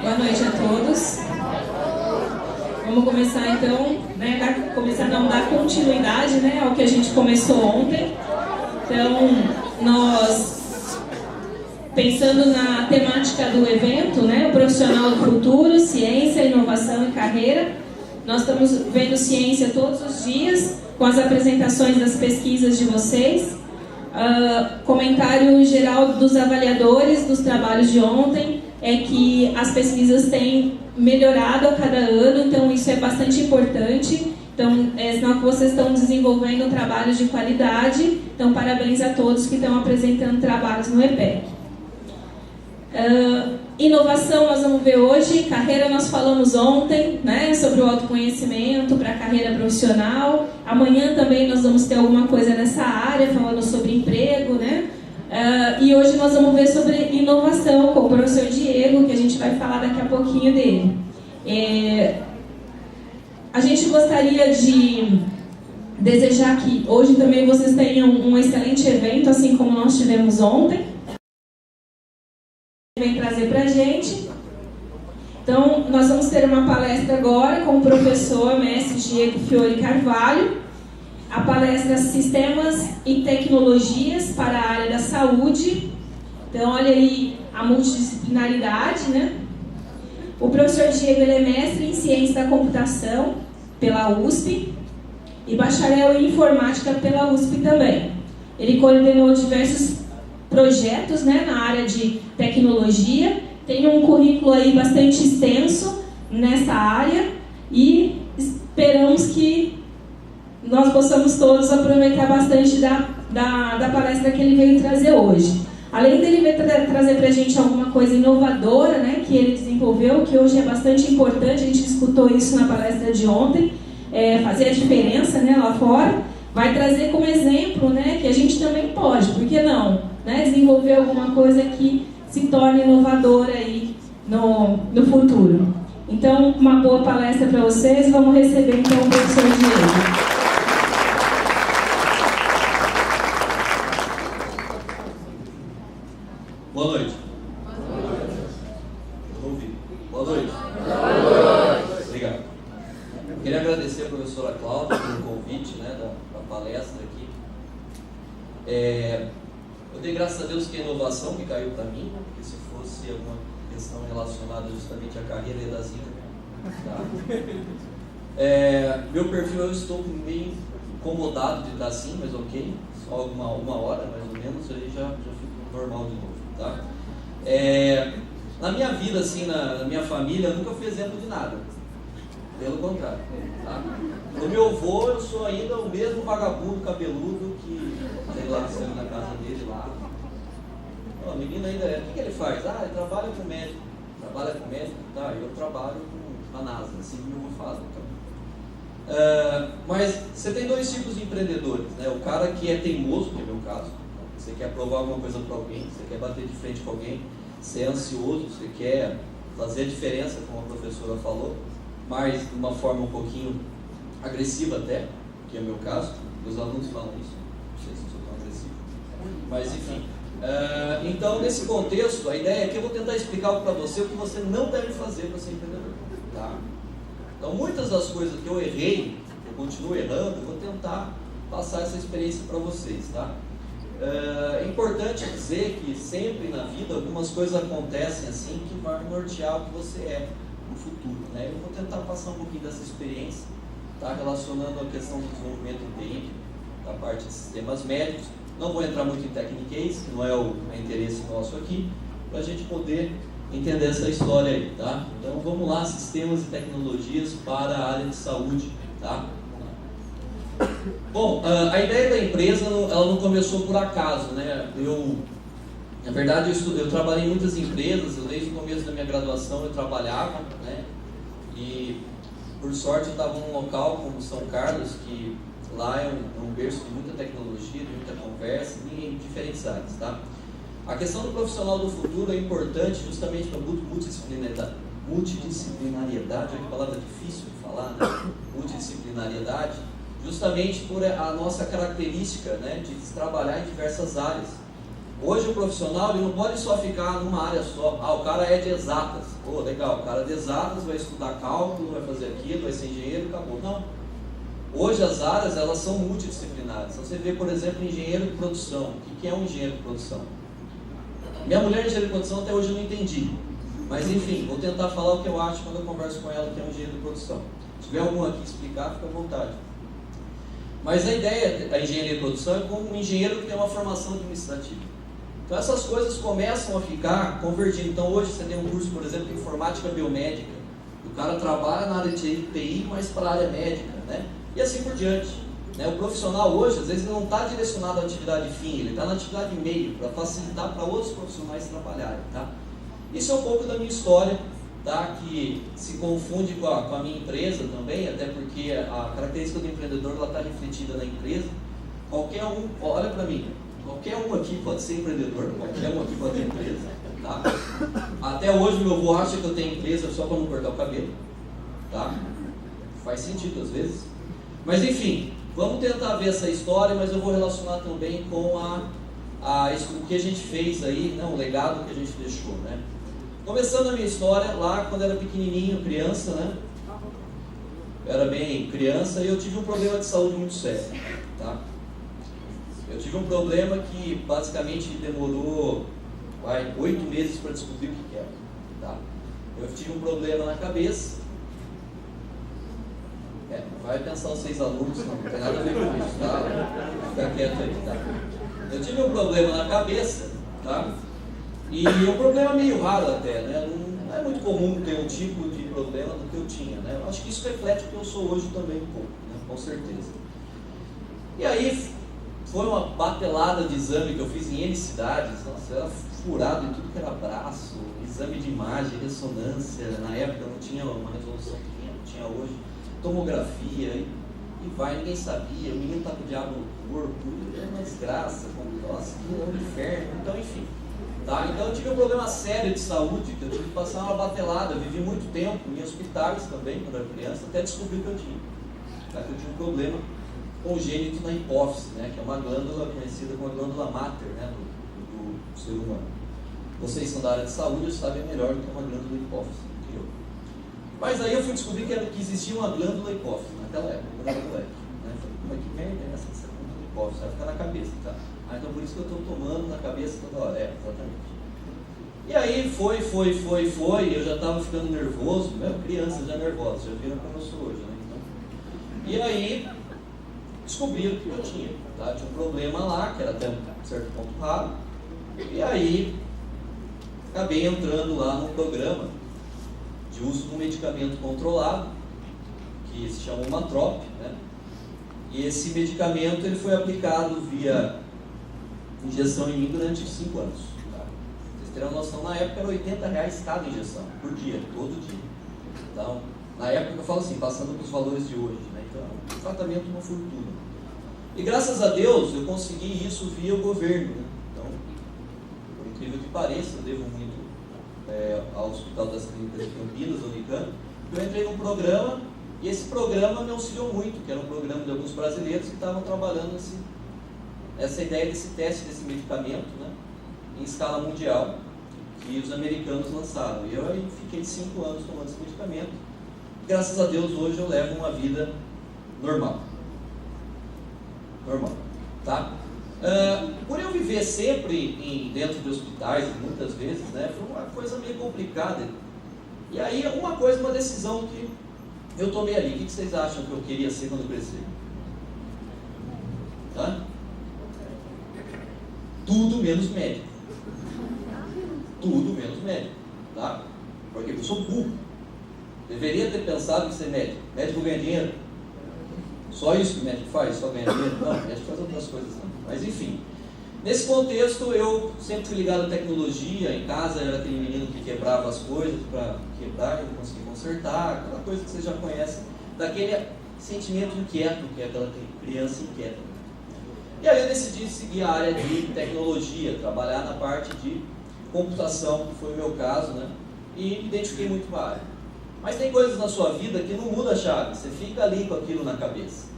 Boa noite a todos. Vamos começar então, dar continuidade, ao que a gente começou ontem. Então, nós, pensando na temática do evento, o profissional do futuro, ciência, inovação e carreira, nós estamos vendo ciência todos os dias, com as apresentações das pesquisas de vocês. Comentário geral dos avaliadores dos trabalhos de ontem é que as pesquisas têm melhorado a cada ano, então isso é bastante importante. Então, é sinal que vocês estão desenvolvendo trabalhos de qualidade. Então, parabéns a todos que estão apresentando trabalhos no EPEC. Inovação nós vamos ver hoje, carreira nós falamos ontem, sobre o autoconhecimento para a carreira profissional. Amanhã também nós vamos ter alguma coisa nessa área, falando sobre emprego, e hoje nós vamos ver sobre inovação com o professor Diego, que a gente vai falar daqui a pouquinho dele. A gente gostaria de desejar que hoje também vocês tenham um excelente evento, assim como nós tivemos ontem. Vem trazer para a gente. Então, nós vamos ter uma palestra agora com o professor mestre Diego Fiore Carvalho. A palestra Sistemas e Tecnologias para a área da saúde. Então, olha aí a multidisciplinaridade, O professor Diego ele é mestre em Ciência da Computação pela USP e bacharel em Informática pela USP também. Ele coordenou diversos projetos na área de tecnologia, tem um currículo aí bastante extenso nessa área e esperamos que nós possamos todos aproveitar bastante da palestra que ele veio trazer hoje. Além dele trazer para a gente alguma coisa inovadora, que ele desenvolveu, que hoje é bastante importante, a gente escutou isso na palestra de ontem, fazer a diferença lá fora, vai trazer como exemplo que a gente também pode, por que não? Desenvolver alguma coisa que se torne inovadora aí no futuro. Então, uma boa palestra para vocês. Vamos receber então o professor Diego. Boa noite. Boa noite. Obrigado. Eu queria agradecer a professora Cláudia pelo convite da palestra aqui. Eu dei graças a Deus que a inovação que caiu para mim, porque se fosse alguma questão relacionada justamente à carreira e da Zika. Meu perfil, eu estou meio incomodado de estar assim, mas ok, só uma hora mais ou menos, aí já fico normal de novo. Na minha vida, assim, na minha família, eu nunca fui exemplo de nada, pelo contrário. Do meu avô, eu sou ainda o mesmo vagabundo cabeludo que sei lá, saiu na casa dele lá. A menina ainda o que ele faz? Ele trabalha com médico. Eu trabalho com a NASA, assim como eu falo. Mas você tem dois tipos de empreendedores, O cara que é teimoso, que é o meu caso. Você quer provar alguma coisa para alguém, você quer bater de frente com alguém, você é ansioso, você quer fazer a diferença, como a professora falou, mas de uma forma um pouquinho agressiva até, que é o meu caso. Os alunos falam isso. Não sei se eu sou tão agressivo. Mas enfim. Então, nesse contexto, a ideia é que eu vou tentar explicar para você o que você não deve fazer para ser empreendedor. Então, muitas das coisas que eu errei, eu continuo errando, eu vou tentar passar essa experiência para vocês. É importante dizer que sempre na vida algumas coisas acontecem assim que vão nortear o que você é no futuro. Eu vou tentar passar um pouquinho dessa experiência, relacionando a questão do desenvolvimento empírico, da parte de sistemas médicos. Não vou entrar muito em techniques, que não é o interesse nosso aqui, para a gente poder entender essa história aí, Então vamos lá, sistemas e tecnologias para a área de saúde, Bom, a ideia da empresa, ela não começou por acaso, Na verdade, eu trabalhei em muitas empresas, desde o começo da minha graduação eu trabalhava, E por sorte eu estava num local como São Carlos, que lá é um berço de muita tecnologia, de muita conversa, em diferentes áreas, A questão do profissional do futuro é importante justamente para a multidisciplinariedade, é uma palavra difícil de falar, multidisciplinariedade, justamente por a nossa característica, de trabalhar em diversas áreas. Hoje o profissional ele não pode só ficar numa área só. Ah, o cara é de exatas. Pô, legal, o cara é de exatas vai estudar cálculo, vai fazer aquilo, vai ser engenheiro, acabou. Não. Hoje as áreas elas são multidisciplinares. Então, você vê, por exemplo, engenheiro de produção. O que é um engenheiro de produção? Minha mulher é engenheiro de produção, até hoje eu não entendi. Mas enfim, vou tentar falar o que eu acho quando eu converso com ela que é um engenheiro de produção. Se tiver algum aqui explicar, fica à vontade. Mas a ideia da engenharia de produção é como um engenheiro que tem uma formação administrativa. Então essas coisas começam a ficar convergindo. Então hoje você tem um curso, por exemplo, de informática biomédica. O cara trabalha na área de TI, mas para a área médica, né? E assim por diante. Né? O profissional hoje, às vezes, ele não está direcionado à atividade fim, ele está na atividade meio, para facilitar para outros profissionais trabalharem. Tá? Isso é um pouco da minha história, tá? Que se confunde com a minha empresa também, até porque a característica do empreendedor está refletida na empresa. Qualquer um, olha para mim, qualquer um aqui pode ser empreendedor, qualquer um aqui pode ter empresa. Tá? Até hoje meu avô acha que eu tenho empresa só para não cortar o cabelo. Tá? Faz sentido às vezes. Mas enfim, vamos tentar ver essa história, mas eu vou relacionar também com o que a gente fez aí, né, o legado que a gente deixou. Né? Começando a minha história, lá quando era pequenininho, criança, né? Eu era bem criança e eu tive um problema de saúde muito sério. Tá? Eu tive um problema que basicamente demorou 8 meses para descobrir o que era. Tá? Eu tive um problema na cabeça. Não vai pensar os 6 alunos, não tem nada a ver com isso, tá? Fica quieto aí, tá? Eu tive um problema na cabeça, tá? E um problema meio raro até, né? Não é muito comum ter um tipo de problema do que eu tinha, né? Eu acho que isso reflete o que eu sou hoje também um pouco, né? Com certeza. E aí, foi uma batelada de exame que eu fiz em N cidades, nossa, era furado em tudo que era braço, exame de imagem, ressonância, na época não tinha uma resolução que não tinha hoje. Tomografia, e vai, ninguém sabia, o menino está com o diabo no corpo, é uma desgraça, nossa, que é um inferno, então enfim. Tá? Então eu tive um problema sério de saúde, que eu tive que passar uma batelada, eu vivi muito tempo em hospitais também, quando era criança, até descobrir o que eu tinha. Tá? Que eu tinha um problema congênito na hipófise, né? Que é uma glândula conhecida como a glândula mater, né? do ser humano. Vocês são da área de saúde, sabem melhor do que uma glândula hipófise. Mas aí eu fui descobrir que existia uma glândula hipófise naquela época, quando eu era moleque. Né? Falei, como é que merda é essa glândula hipófise? Vai ficar na cabeça, tá? Ah, então por isso que eu estou tomando na cabeça toda hora. Exatamente. E aí foi, eu já estava ficando nervoso, criança já nervosa, já viram como eu sou hoje, né? Então, e aí descobriram que eu tinha, tá? Tinha um problema lá, que era até um certo ponto raro, e aí acabei entrando lá num programa de uso de um medicamento controlado, que se chama Umatrop, né? E esse medicamento ele foi aplicado via injeção em mim durante 5 anos. Tá? Vocês terão noção, na época era R$80 cada injeção, por dia, todo dia. Então, na época eu falo assim, passando para os valores de hoje, né? Então, um tratamento uma fortuna. E graças a Deus eu consegui isso via o governo, né? Então, por incrível que pareça, eu devo muito ao Hospital das Clínicas de Campinas, Unicamp, eu entrei num programa e esse programa me auxiliou muito, que era um programa de alguns brasileiros que estavam trabalhando essa ideia desse teste desse medicamento, né, em escala mundial, que os americanos lançaram. E eu aí fiquei 5 anos tomando esse medicamento. Graças a Deus hoje eu levo uma vida normal. Tá? Por eu viver sempre dentro de hospitais, muitas vezes, né, foi uma coisa meio complicada. E aí, uma decisão que eu tomei ali. O que vocês acham que eu queria ser quando eu crescer? Tá? Tudo menos médico. Tudo menos médico. Tá? Porque eu sou burro. Deveria ter pensado em ser médico. Médico ganha dinheiro. Só isso que o médico faz? Só ganha dinheiro? Não, o médico faz outras coisas também. Mas enfim, nesse contexto eu sempre fui ligado à tecnologia. Em casa era aquele menino que quebrava as coisas para quebrar, eu consegui consertar, aquela coisa que vocês já conhecem, daquele sentimento inquieto, que é aquela criança inquieta. E aí eu decidi seguir a área de tecnologia, trabalhar na parte de computação, que foi o meu caso, né? E me identifiquei muito com a área. Mas tem coisas na sua vida que não muda a chave, você fica ali com aquilo na cabeça.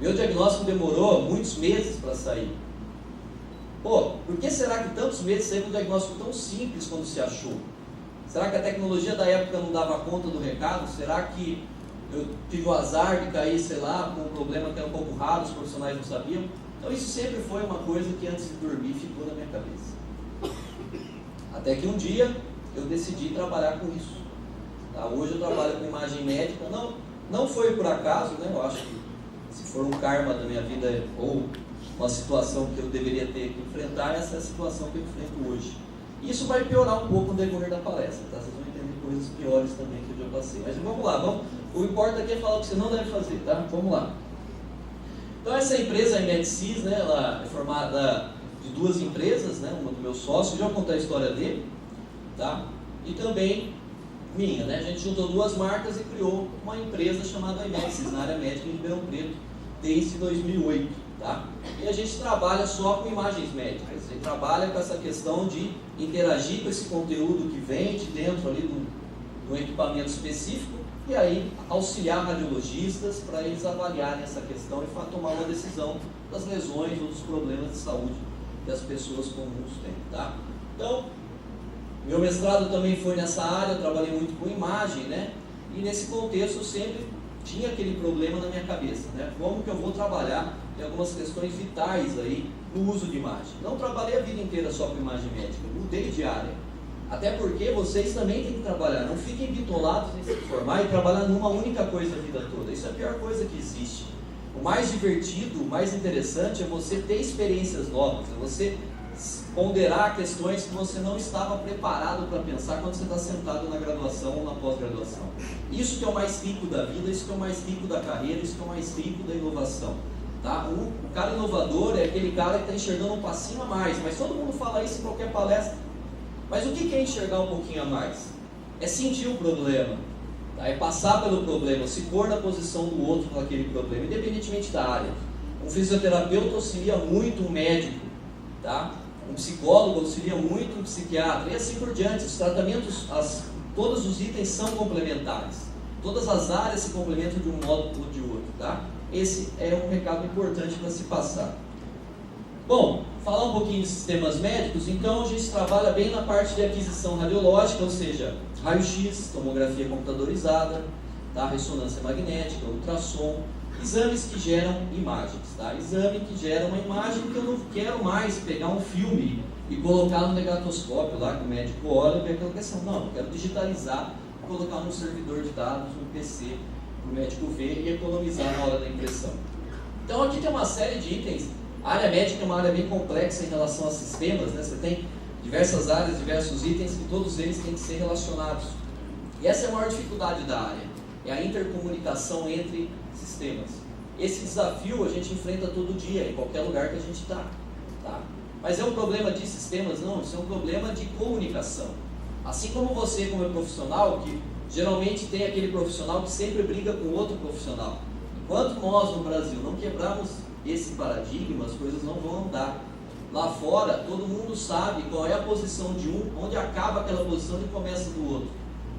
Meu diagnóstico demorou muitos meses para sair. Pô, por que será que tantos meses saiu um diagnóstico tão simples quando se achou? Será que a tecnologia da época não dava conta do recado? Será que eu tive o azar de cair, sei lá, com um problema que era um pouco raro, os profissionais não sabiam? Então isso sempre foi uma coisa que antes de dormir ficou na minha cabeça. Até que um dia eu decidi trabalhar com isso. Tá? Hoje eu trabalho com imagem médica. Não foi por acaso, né? Eu acho que se for um karma da minha vida ou uma situação que eu deveria ter que enfrentar, essa é a situação que eu enfrento hoje. Isso vai piorar um pouco no decorrer da palestra, tá? Vocês vão entender coisas piores também que eu já passei. Mas vamos lá, o importante aqui é falar o que você não deve fazer, tá? Vamos lá. Então essa empresa, a MedSys, né, ela é formada de duas empresas, né, uma do meu sócio, já vou contar a história dele, tá? E também minha, né? A gente juntou duas marcas e criou uma empresa chamada MedSys, na área médica em Ribeirão Preto, desde 2008, tá? E a gente trabalha só com imagens médicas, a gente trabalha com essa questão de interagir com esse conteúdo que vem de dentro ali do equipamento específico e aí auxiliar radiologistas para eles avaliarem essa questão e tomar uma decisão das lesões ou dos problemas de saúde que as pessoas comuns têm, tá? Então, meu mestrado também foi nessa área, eu trabalhei muito com imagem, né? E nesse contexto eu sempre tinha aquele problema na minha cabeça, né? Como que eu vou trabalhar em algumas questões vitais aí no uso de imagem? Não trabalhei a vida inteira só com imagem médica, mudei de área. Até porque vocês também têm que trabalhar, não fiquem bitolados em se formar e trabalhar numa única coisa a vida toda. Isso é a pior coisa que existe. O mais divertido, o mais interessante é você ter experiências novas, é você ponderar questões que você não estava preparado para pensar quando você está sentado na graduação ou na pós-graduação. Isso que é o mais rico da vida, isso que é o mais rico da carreira, isso que é o mais rico da inovação. Tá? O cara inovador é aquele cara que está enxergando um passinho a mais, mas todo mundo fala isso em qualquer palestra. Mas o que é enxergar um pouquinho a mais? É sentir o problema, tá? É passar pelo problema, se pôr na posição do outro com aquele problema, independentemente da área. Um fisioterapeuta auxilia muito um médico, tá? Um psicólogo auxilia muito um psiquiatra, e assim por diante. Os tratamentos, todos os itens são complementares. Todas as áreas se complementam de um modo ou de outro, tá? Esse é um recado importante para se passar. Bom, falar um pouquinho de sistemas médicos, então a gente trabalha bem na parte de aquisição radiológica, ou seja, raio-x, tomografia computadorizada, tá? Ressonância magnética, ultrassom, exames que geram imagens, tá? Exame que gera uma imagem que eu não quero mais pegar um filme e colocar no negatoscópio lá, que o médico olha e vê aquela questão. Não, eu quero digitalizar, colocar no servidor de dados, no PC, para o médico ver e economizar na hora da impressão. Então aqui tem uma série de itens. A área médica é uma área bem complexa em relação a sistemas, né? Você tem diversas áreas, diversos itens e todos eles têm que ser relacionados. E essa é a maior dificuldade da área, é a intercomunicação entre sistemas. Esse desafio a gente enfrenta todo dia, em qualquer lugar que a gente está. Tá? Mas é um problema de sistemas? Não, isso é um problema de comunicação. Assim como você, como profissional, que geralmente tem aquele profissional que sempre briga com outro profissional. Enquanto nós no Brasil não quebrarmos esse paradigma, as coisas não vão andar. Lá fora, todo mundo sabe qual é a posição de um, onde acaba aquela posição e começa do outro.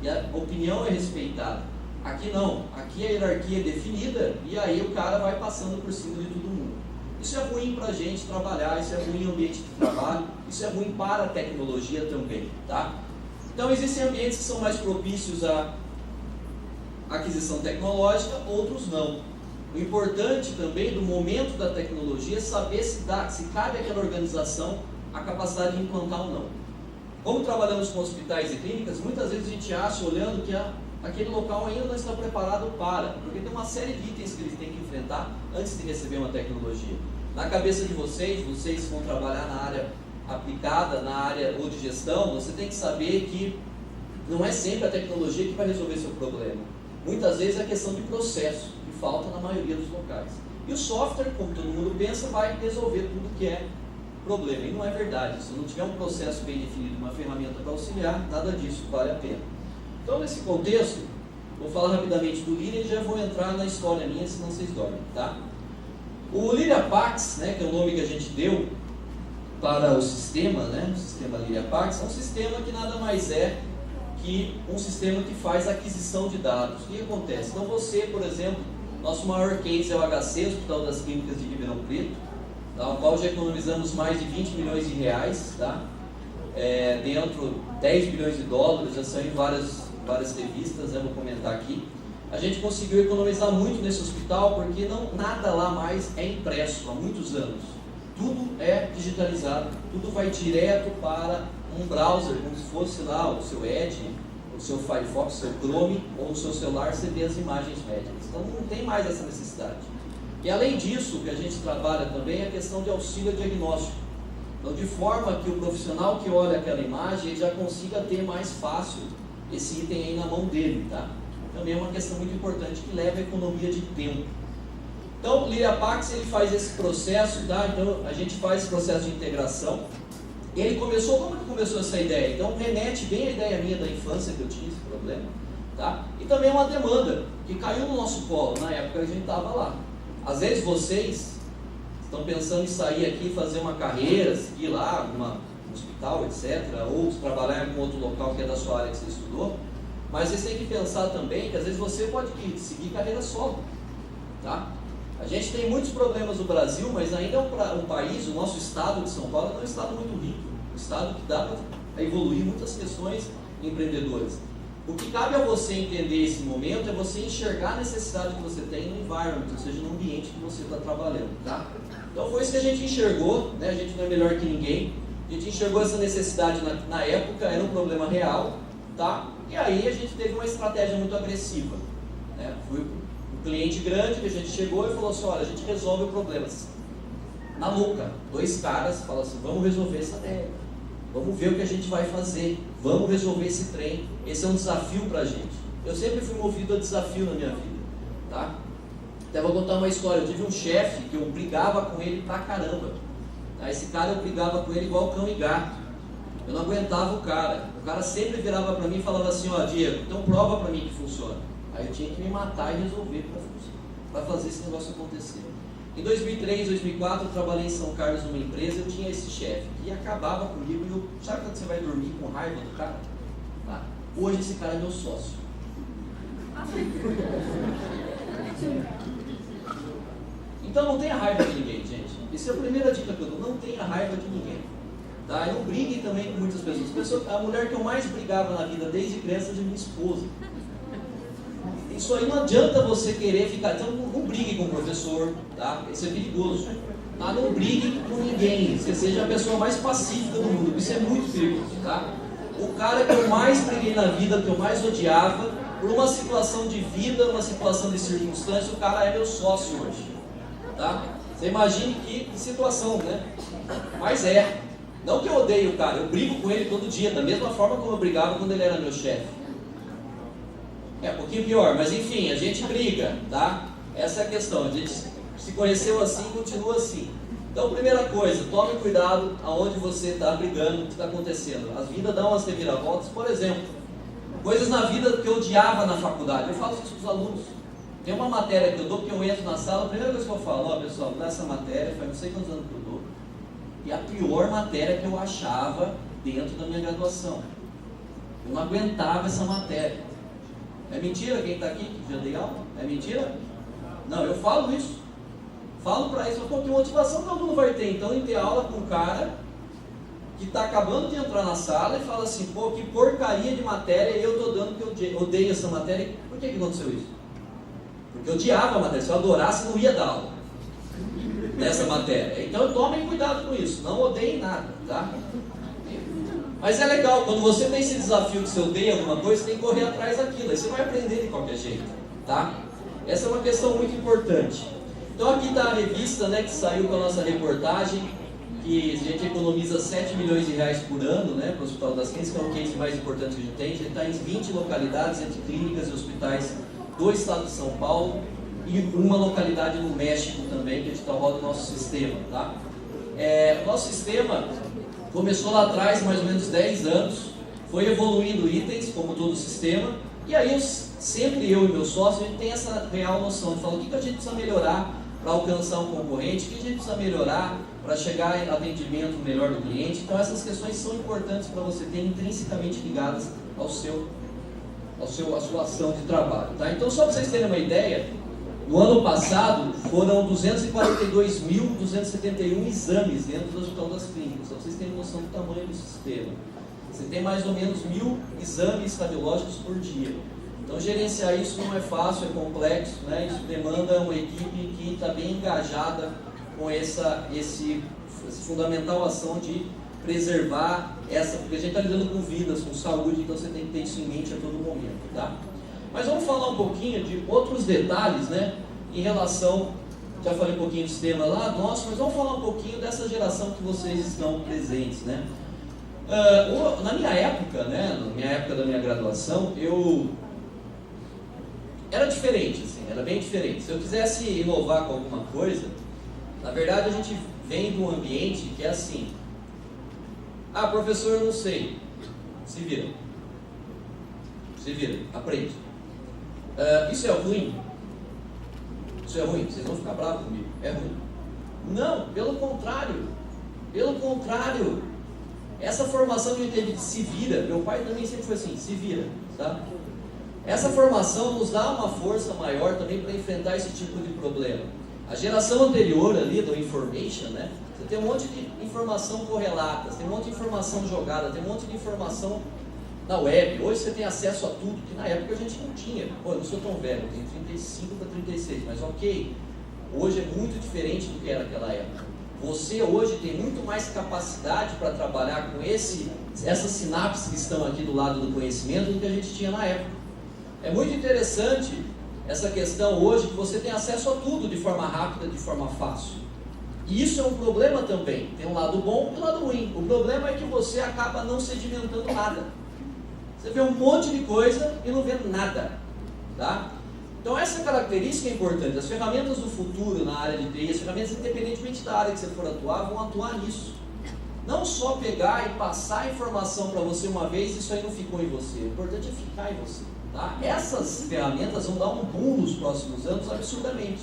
E a opinião é respeitada. Aqui não, aqui a hierarquia é definida e aí o cara vai passando por cima de todo mundo. Isso é ruim para a gente trabalhar, isso é ruim no ambiente de trabalho, isso é ruim para a tecnologia também, tá? Então existem ambientes que são mais propícios à aquisição tecnológica, outros não. O importante também do momento da tecnologia é saber se cabe àquela organização a capacidade de implantar ou não. Como trabalhamos com hospitais e clínicas, muitas vezes a gente acha, olhando, que aquele local ainda não está preparado porque tem uma série de itens que eles têm que enfrentar antes de receber uma tecnologia. Na cabeça de vocês vão trabalhar na área aplicada, na área ou de gestão, você tem que saber que não é sempre a tecnologia que vai resolver seu problema. Muitas vezes é questão de processo, que falta na maioria dos locais. E o software, como todo mundo pensa, vai resolver tudo que é problema. E não é verdade. Se não tiver um processo bem definido, uma ferramenta para auxiliar, nada disso vale a pena. Então, nesse contexto, vou falar rapidamente do Lyria e já vou entrar na história minha, senão vocês dormem, tá? O Lyria Pax, né, que é o nome que a gente deu para o sistema, né, o sistema Lyria Pax, é um sistema que nada mais é que um sistema que faz aquisição de dados. O que acontece? Então você, por exemplo, nosso maior case é o HC, Hospital das Clínicas de Ribeirão Preto, tá? O qual já economizamos mais de 20 milhões de reais, tá? Dentro 10 bilhões de dólares, já saiu em várias revistas, vou comentar aqui. A gente conseguiu economizar muito nesse hospital porque nada lá mais é impresso há muitos anos. Tudo é digitalizado, tudo vai direto para um browser, como se fosse lá o seu Edge, o seu Firefox, o seu Chrome, ou no seu celular você vê as imagens médicas. Então não tem mais essa necessidade. E além disso, o que a gente trabalha também é a questão de auxílio diagnóstico. Então, de forma que o profissional que olha aquela imagem ele já consiga ter mais fácil esse item aí na mão dele, tá? Também é uma questão muito importante que leva a economia de tempo. Então, o Liriapax ele faz esse processo, tá? Então, a gente faz esse processo de integração. E ele começou, como que começou essa ideia? Então, remete bem a ideia minha da infância que eu tinha esse problema, tá? E também uma demanda que caiu no nosso colo na época que a gente estava lá. Às vezes vocês estão pensando em sair aqui, fazer uma carreira, seguir lá, um hospital, etc., ou trabalhar em algum outro local que é da sua área que você estudou, mas vocês têm que pensar também que às vezes você pode seguir carreira solo, tá? A gente tem muitos problemas no Brasil, mas ainda é um país, o nosso estado de São Paulo é um estado muito rico, um estado que dá para evoluir muitas questões empreendedoras. O que cabe a você entender esse momento é você enxergar a necessidade que você tem no environment, ou seja, no ambiente que você está trabalhando, tá? Então foi isso que a gente enxergou, né? A gente não é melhor que ninguém, a gente enxergou essa necessidade na época, era um problema real, tá? E aí a gente teve uma estratégia muito agressiva, né? Foi um cliente grande que a gente chegou e falou assim, olha, a gente resolve o problema. Na louca, 2 caras falam assim, vamos resolver essa ideia, vamos ver o que a gente vai fazer, vamos resolver esse trem, esse é um desafio pra gente. Eu sempre fui movido a desafio na minha vida, tá? Até vou contar uma história, eu tive um chefe que eu brigava com ele pra caramba, tá? Esse cara eu brigava com ele igual cão e gato, eu não aguentava o cara sempre virava pra mim e falava assim, ó, Diego, então prova pra mim que funciona. Aí eu tinha que me matar e resolver para fazer esse negócio acontecer. Em 2003, 2004, eu trabalhei em São Carlos numa empresa, eu tinha esse chefe que acabava comigo e sabe quando você vai dormir com raiva do cara? Tá. Hoje esse cara é meu sócio. Então não tenha raiva de ninguém, gente. Essa é a primeira dica que eu dou, não tenha raiva de ninguém. Tá? E não brigue também com muitas pessoas. A mulher que eu mais brigava na vida desde criança é de minha esposa. Isso aí não adianta você querer ficar. Então não brigue com o professor, tá? Isso é perigoso. Tá? Não brigue com ninguém. Você seja a pessoa mais pacífica do mundo. Isso é muito perigoso, tá? O cara que eu mais briguei na vida, que eu mais odiava, por uma situação de vida, uma situação de circunstância, o cara é meu sócio hoje, tá? Você imagine que situação, né? Mas é. Não que eu odeie o cara, eu brigo com ele todo dia, da mesma forma como eu brigava quando ele era meu chefe. É um pouquinho pior, mas enfim, a gente briga, tá? Essa é a questão, a gente se conheceu assim e continua assim. Então, primeira coisa, tome cuidado aonde você está brigando, o que está acontecendo. As vidas dão umas reviravoltas, por exemplo, coisas na vida que eu odiava na faculdade, eu falo isso para os alunos. Tem uma matéria que eu dou, que eu entro na sala, a primeira coisa que eu falo, ó pessoal, dá essa matéria, faz não sei quantos anos que eu dou, e a pior matéria que eu achava dentro da minha graduação. Eu não aguentava essa matéria. É mentira quem está aqui que já dei aula? É mentira? Não, eu falo isso. Falo para isso, pô, que motivação que o aluno vai ter então em ter aula com um cara que está acabando de entrar na sala e fala assim, pô, que porcaria de matéria e eu estou dando que eu odeio essa matéria. Por que aconteceu isso? Porque eu odiava a matéria, se eu adorasse não ia dar aula nessa matéria. Então tomem cuidado com isso, não odeiem nada, tá? Mas é legal, quando você tem esse desafio que você odeia alguma coisa, você tem que correr atrás daquilo, aí você vai aprender de qualquer jeito, tá? Essa é uma questão muito importante. Então aqui está a revista, né, que saiu com a nossa reportagem, que a gente economiza 7 milhões de reais por ano, né, para o Hospital das Clínicas, que é o case mais importante que a gente tem. A gente está em 20 localidades, entre clínicas e hospitais do estado de São Paulo, e uma localidade no México também, que a gente roda o nosso sistema, tá? O nosso sistema começou lá atrás, mais ou menos 10 anos, foi evoluindo itens, como todo o sistema, e aí sempre eu e meu sócio, a gente tem essa real noção de falar o que a gente precisa melhorar para alcançar um concorrente, o que a gente precisa melhorar para chegar em atendimento melhor do cliente. Então essas questões são importantes para você ter intrinsecamente ligadas à sua ação de trabalho, tá? Então só para vocês terem uma ideia, No ano passado, foram 242.271 exames dentro do Hospital das Clínicas. Então, vocês têm noção do tamanho do sistema. Você tem mais ou menos 1.000 exames radiológicos por dia. Então, gerenciar isso não é fácil, é complexo, né? Isso demanda uma equipe que está bem engajada com essa fundamental ação de preservar porque a gente está lidando com vidas, com saúde, então você tem que ter isso em mente a todo momento, tá? Mas vamos falar um pouquinho de outros detalhes, né? Em relação, já falei um pouquinho do sistema lá, nossa, mas vamos falar um pouquinho dessa geração que vocês estão presentes, né? Na minha época, né? Na minha época da minha graduação, era diferente, assim, era bem diferente. Se eu quisesse inovar com alguma coisa, na verdade a gente vem de um ambiente que é assim: ah, professor, eu não sei, se vira, aprende. Isso é ruim? Isso é ruim? Vocês vão ficar bravos comigo, é ruim? Não, pelo contrário, essa formação que a gente teve de se vira, meu pai também sempre foi assim, se vira, tá? Essa formação nos dá uma força maior também para enfrentar esse tipo de problema. A geração anterior ali, do information, né? Você tem um monte de informação correlata, você tem um monte de informação jogada, tem um monte de informação na web. Hoje você tem acesso a tudo, que na época a gente não tinha. Pô, eu não sou tão velho, eu tenho 35 para 36, mas ok, hoje é muito diferente do que era naquela época. Você hoje tem muito mais capacidade para trabalhar com essas sinapses que estão aqui do lado do conhecimento do que a gente tinha na época. É muito interessante essa questão hoje que você tem acesso a tudo de forma rápida, de forma fácil. E isso é um problema também. Tem um lado bom e um lado ruim. O problema é que você acaba não sedimentando nada. Você vê um monte de coisa e não vê nada, tá? Então essa característica é importante. As ferramentas do futuro na área de TI, as ferramentas independentemente da área que você for atuar, vão atuar nisso. Não só pegar e passar a informação para você uma vez, isso aí não ficou em você. O importante é ficar em você, tá? Essas ferramentas vão dar um boom nos próximos anos absurdamente,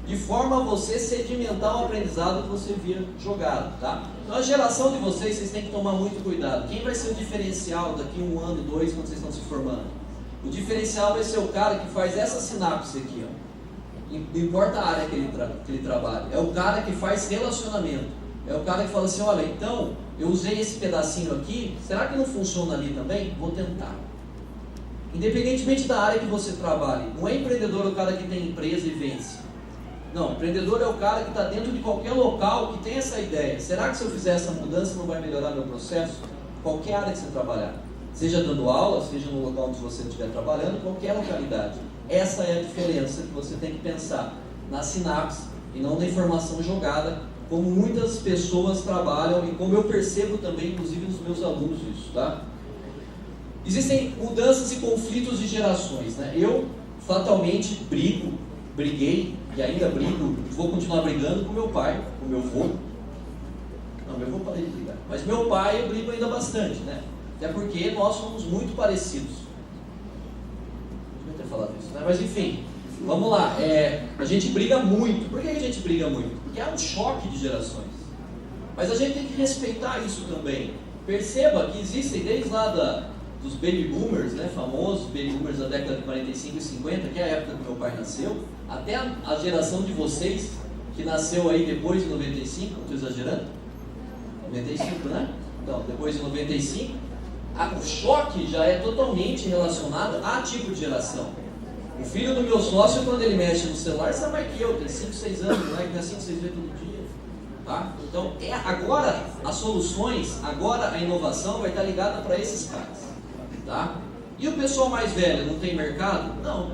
de forma a você sedimentar o aprendizado que você via jogado, tá? Então a geração de vocês têm que tomar muito cuidado. Quem vai ser o diferencial daqui 1 ano, 2, quando vocês estão se formando? O diferencial vai ser o cara que faz essa sinapse aqui, ó. Não importa a área que ele trabalha. É o cara que faz relacionamento. É o cara que fala assim, olha, então, eu usei esse pedacinho aqui, será que não funciona ali também? Vou tentar. Independentemente da área que você trabalhe, não é empreendedor o cara que tem empresa e vence. Não, empreendedor é o cara que está dentro de qualquer local que tem essa ideia. Será que se eu fizer essa mudança não vai melhorar meu processo? Qualquer área que você trabalhar. Seja dando aula, seja no local onde você estiver trabalhando, qualquer localidade. Essa é a diferença que você tem que pensar na sinapse e não na informação jogada, como muitas pessoas trabalham e como eu percebo também, inclusive nos meus alunos isso, tá? Existem mudanças e conflitos de gerações, né? Eu fatalmente briguei e ainda brigo, vou continuar brigando com meu pai, com meu avô. Não, meu avô parei de brigar, mas meu pai eu brigo ainda bastante, né? Até porque nós somos muito parecidos. Não devia ter falado isso, né? Mas enfim, vamos lá. A gente briga muito. Por que a gente briga muito? Porque há um choque de gerações. Mas a gente tem que respeitar isso também. Perceba que existem desde lá dos baby boomers, né, famosos baby boomers da década de 45 e 50, que é a época que meu pai nasceu, até a geração de vocês, que nasceu aí depois de 95, não estou exagerando? 95, né? Então, depois de 95, o choque já é totalmente relacionado a tipo de geração. O filho do meu sócio, quando ele mexe no celular, sabe mais que eu, tem 5, 6 anos, né? Que é assim que vocês veem todo dia. Tá? Então, agora as soluções, agora a inovação vai estar ligada para esses caras. Tá? E o pessoal mais velho não tem mercado? Não.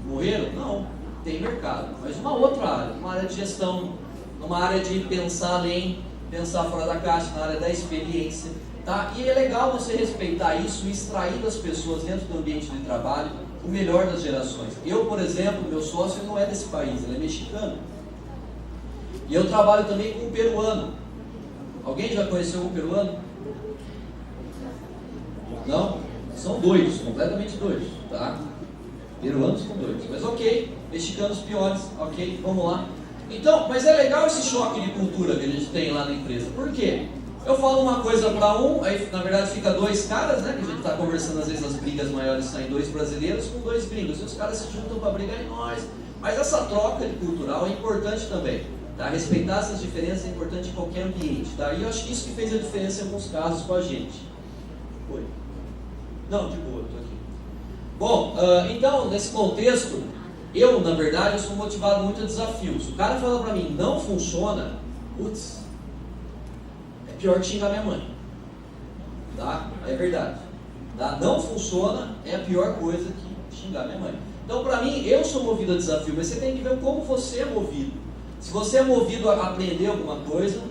Morreram? Não. Tem mercado. Mas uma outra área, uma área de gestão, uma área de pensar além, pensar fora da caixa, na área da experiência. Tá? E é legal você respeitar isso e extrair das pessoas dentro do ambiente de trabalho o melhor das gerações. Eu, por exemplo, meu sócio não é desse país, ele é mexicano. E eu trabalho também com um peruano. Alguém já conheceu um peruano? Não? São doidos, completamente doidos, tá? Peruanos são doidos, mas ok, mexicanos piores, ok, vamos lá. Então, mas é legal esse choque de cultura que a gente tem lá na empresa. Por quê? Eu falo uma coisa para um, aí na verdade fica 2 caras, né? Que a gente está conversando, às vezes as brigas maiores saem 2 brasileiros com 2 gringos. E os caras se juntam para brigar em nós. Mas essa troca cultural é importante também, tá? Respeitar essas diferenças é importante em qualquer ambiente, tá? E eu acho que isso que fez a diferença em alguns casos com a gente. Oi? Não, de boa, estou aqui. Bom, então, nesse contexto, eu, na verdade, eu sou motivado muito a desafios. O cara fala pra mim, não funciona, putz, é pior que xingar minha mãe. Tá? É verdade. Tá? Não funciona é a pior coisa que xingar minha mãe. Então, pra mim, eu sou movido a desafio, mas você tem que ver como você é movido. Se você é movido a aprender alguma coisa,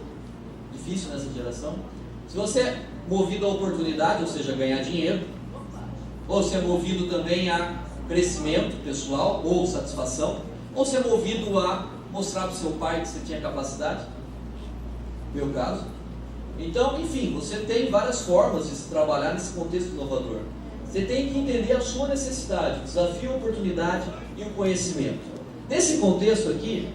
difícil nessa geração. Se você é movido a oportunidade, ou seja, ganhar dinheiro, ou se é movido também a crescimento pessoal ou satisfação, ou se é movido a mostrar para o seu pai que você tinha capacidade, no meu caso. Então, enfim, você tem várias formas de se trabalhar nesse contexto inovador. Você tem que entender a sua necessidade, o desafio, a oportunidade e o conhecimento. Nesse contexto aqui,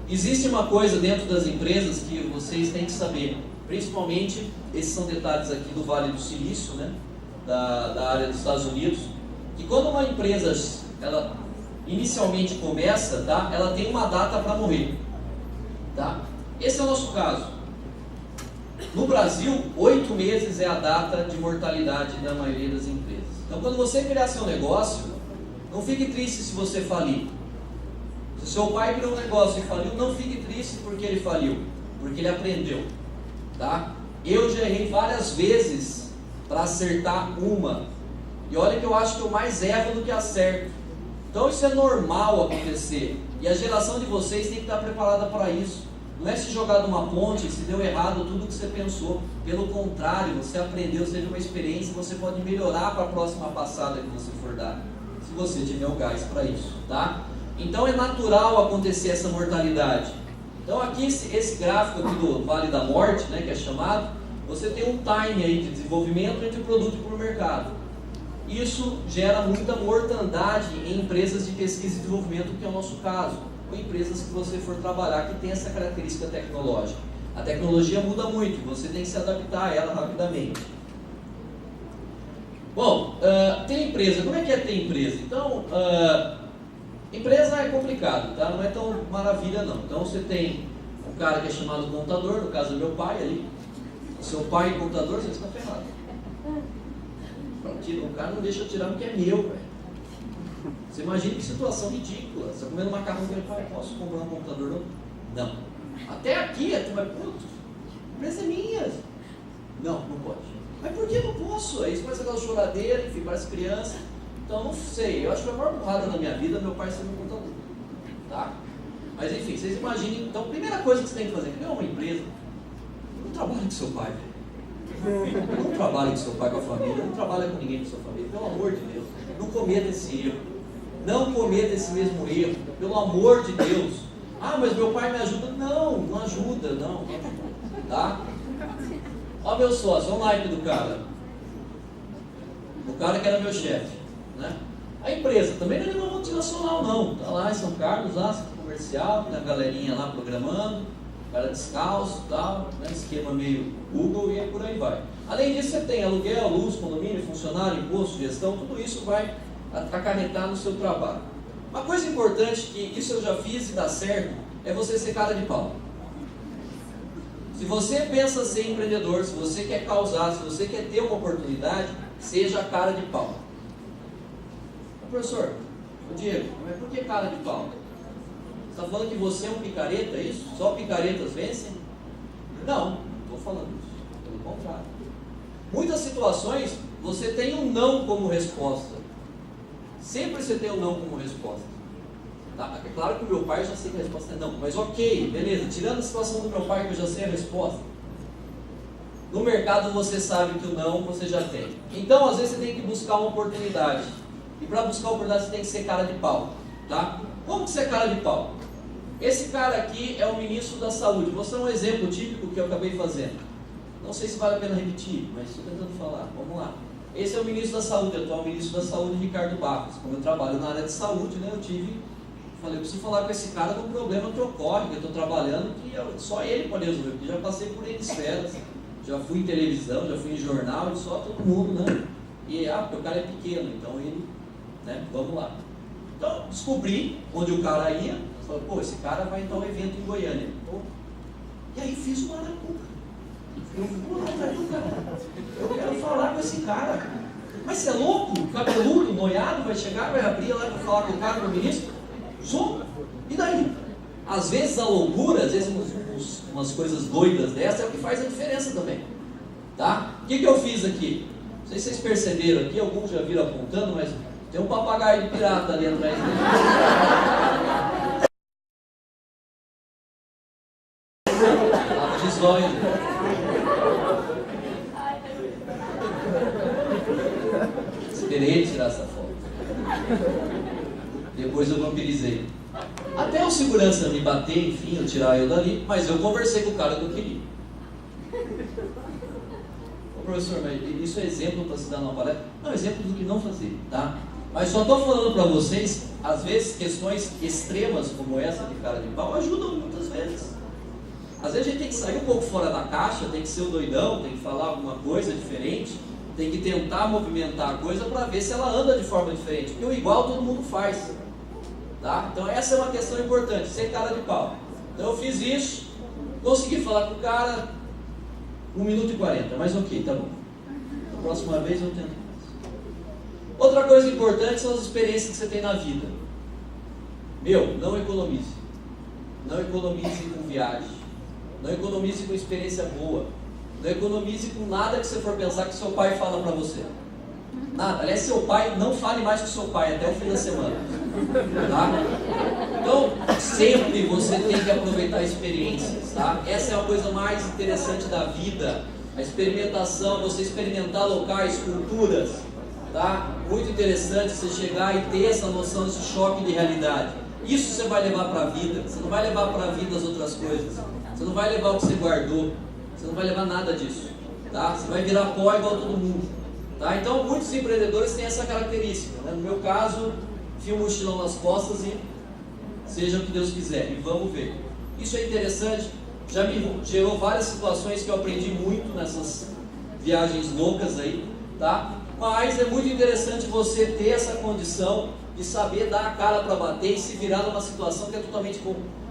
existe uma coisa dentro das empresas que vocês têm que saber, principalmente, esses são detalhes aqui do Vale do Silício, né, da área dos Estados Unidos, que quando uma empresa, ela inicialmente começa, tá, ela tem uma data para morrer. Tá? Esse é o nosso caso. No Brasil, 8 meses é a data de mortalidade da maioria das empresas. Então, quando você criar seu negócio, não fique triste se você falir. Se seu pai criou um negócio e faliu, não fique triste porque ele faliu, porque ele aprendeu. Tá? Eu já errei várias vezes para acertar uma. E olha que eu acho que eu mais erro do que acerto. Então isso é normal acontecer. E a geração de vocês tem que estar preparada para isso. Não é se jogar numa ponte, se deu errado tudo que você pensou. Pelo contrário, você aprendeu, você teve uma experiência, você pode melhorar para a próxima passada que você for dar. Se você tiver o gás para isso, tá? Então é natural acontecer essa mortalidade. Então aqui esse gráfico aqui do Vale da Morte, né, que é chamado, você tem um time aí de desenvolvimento entre o produto e o mercado. Isso gera muita mortandade em empresas de pesquisa e desenvolvimento, que é o nosso caso, ou empresas que você for trabalhar que tem essa característica tecnológica. A tecnologia muda muito, você tem que se adaptar a ela rapidamente. Bom, ter empresa, como é que é ter empresa? Então, empresa é complicado, tá? Não é tão maravilha não. Então você tem um cara que é chamado contador, no caso do meu pai ali. O seu pai é contador, você está ferrado. O cara não deixa eu tirar porque é meu, velho. Você imagina que situação ridícula. Você está comendo macarrão e pai, posso comprar um computador? Não. Até aqui, tu vai, pronto. A empresa é minha. Não, não pode. Mas por que não posso? Aí você faz aquela choradeira, enfim, parece criança. Então, não sei. Eu acho que a maior burrada da minha vida é meu pai ser meu contador. Tá? Mas enfim, vocês imaginem. Então, a primeira coisa que você tem que fazer, criar uma empresa, não trabalhe com seu pai, velho. Não trabalhe com seu pai, com a família, não trabalhe com ninguém com sua família, pelo amor de Deus. Não cometa esse erro. Não cometa esse mesmo erro, pelo amor de Deus. Ah, mas meu pai me ajuda. Não, não ajuda, não. Tá? Olha meu sócio, olha o naipe do cara. O cara que era meu chefe, né? A empresa também não é uma multinacional, não. Tá lá em São Carlos, lá, centro comercial, tem a galerinha lá programando, cara descalço e tal, né? Esquema meio Google e por aí vai. Além disso, você tem aluguel, luz, condomínio, funcionário, imposto, gestão, tudo isso vai acarretar no seu trabalho. Uma coisa importante, que isso eu já fiz e dá certo, é você ser cara de pau. Se você pensa ser empreendedor, se você quer causar, se você quer ter uma oportunidade, seja cara de pau. Professor, Diego, mas por que cara de pau? Você está falando que você é um picareta, é isso? Só picaretas vencem? Não, não estou falando isso. Pelo contrário. Muitas situações, você tem um não como resposta. Sempre você tem um não como resposta. Tá? É claro que o meu pai, eu já sei que a resposta é não. Mas ok, beleza. Tirando a situação do meu pai, que eu já sei a resposta. No mercado você sabe que o não você já tem. Então, às vezes, você tem que buscar uma oportunidade. E para buscar oportunidade, você tem que ser cara de pau. Tá? Como que você é cara de pau? Esse cara aqui é o ministro da saúde. Vou mostrar um exemplo típico que eu acabei fazendo. Não sei se vale a pena repetir, mas estou tentando falar. Vamos lá. Esse é o ministro da saúde, o atual ministro da saúde, Ricardo Barros. Como eu trabalho na área de saúde, né, falei, eu preciso falar com esse cara de um problema que ocorre, que eu estou trabalhando, que só ele pode resolver, porque já passei por N esferas, já fui em televisão, já fui em jornal, só todo mundo, né? E, porque o cara é pequeno, então ele, né, vamos lá. Então, descobri onde o cara ia, falei, pô, esse cara vai em tal evento em Goiânia. Pô. E aí fiz uma arapuca. Eu quero falar com esse cara. Mas você é louco? Cabeludo, noiado, vai chegar, vai abrir lá para falar com o cara, com o ministro? Sou. E daí? Às vezes a loucura, às vezes umas coisas doidas dessas é o que faz a diferença também. Tá? O que eu fiz aqui? Não sei se vocês perceberam aqui, alguns já viram apontando, mas tem um papagaio de pirata ali atrás dele. Tava de zóio. Esperei ele tirar essa foto. Depois eu vampirizei. Até o segurança me bater, enfim, eu tirar eu dali, mas eu conversei com o cara que eu queria. Ô professor, mas isso é exemplo para se dar numa palestra? Não, exemplo do que não fazer, tá? Mas só estou falando para vocês, às vezes questões extremas como essa de cara de pau ajudam muitas vezes. Às vezes a gente tem que sair um pouco fora da caixa, tem que ser o doidão, tem que falar alguma coisa diferente, tem que tentar movimentar a coisa para ver se ela anda de forma diferente, porque o igual todo mundo faz. Tá? Então essa é uma questão importante, ser cara de pau. Então eu fiz isso, consegui falar com o cara 1 minuto e 40, mas ok, tá bom. Na próxima vez eu tento mais. Outra coisa importante são as experiências que você tem na vida. Não economize. Não economize com viagem. Não economize com experiência boa. Não economize com nada que você for pensar que seu pai fala pra você. Nada. Aliás, seu pai, não fale mais com seu pai até o fim da semana. Tá? Então, sempre você tem que aproveitar experiências. Tá? Essa é a coisa mais interessante da vida. A experimentação, você experimentar locais, culturas. Tá? Muito interessante você chegar e ter essa noção, esse choque de realidade. Isso você vai levar para a vida. Você não vai levar para a vida as outras coisas. Você não vai levar o que você guardou. Você não vai levar nada disso. Tá? Você vai virar pó igual todo mundo. Tá? Então, muitos empreendedores têm essa característica. Né? No meu caso, enfio um mochilão nas costas e seja o que Deus quiser. E vamos ver. Isso é interessante. Já me gerou várias situações que eu aprendi muito nessas viagens loucas aí. Tá? Mas é muito interessante você ter essa condição de saber dar a cara para bater e se virar numa situação que é totalmente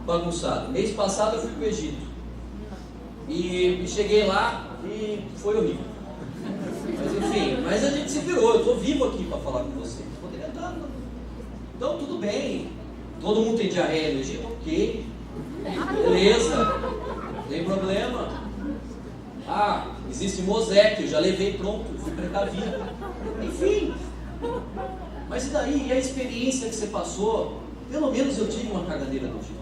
bagunçada. Mês passado eu fui para o Egito. E cheguei lá e foi horrível. Mas enfim, mas a gente se virou. Eu estou vivo aqui para falar com você. Poderia estar. Então tudo bem. Todo mundo tem diarreia no Egito? Ok. Beleza. Não tem problema. Ah, existe Mosec, eu já levei pronto, fui precavido. Enfim. Mas e daí? E a experiência que você passou? Pelo menos eu tive uma cagadeira do Egito.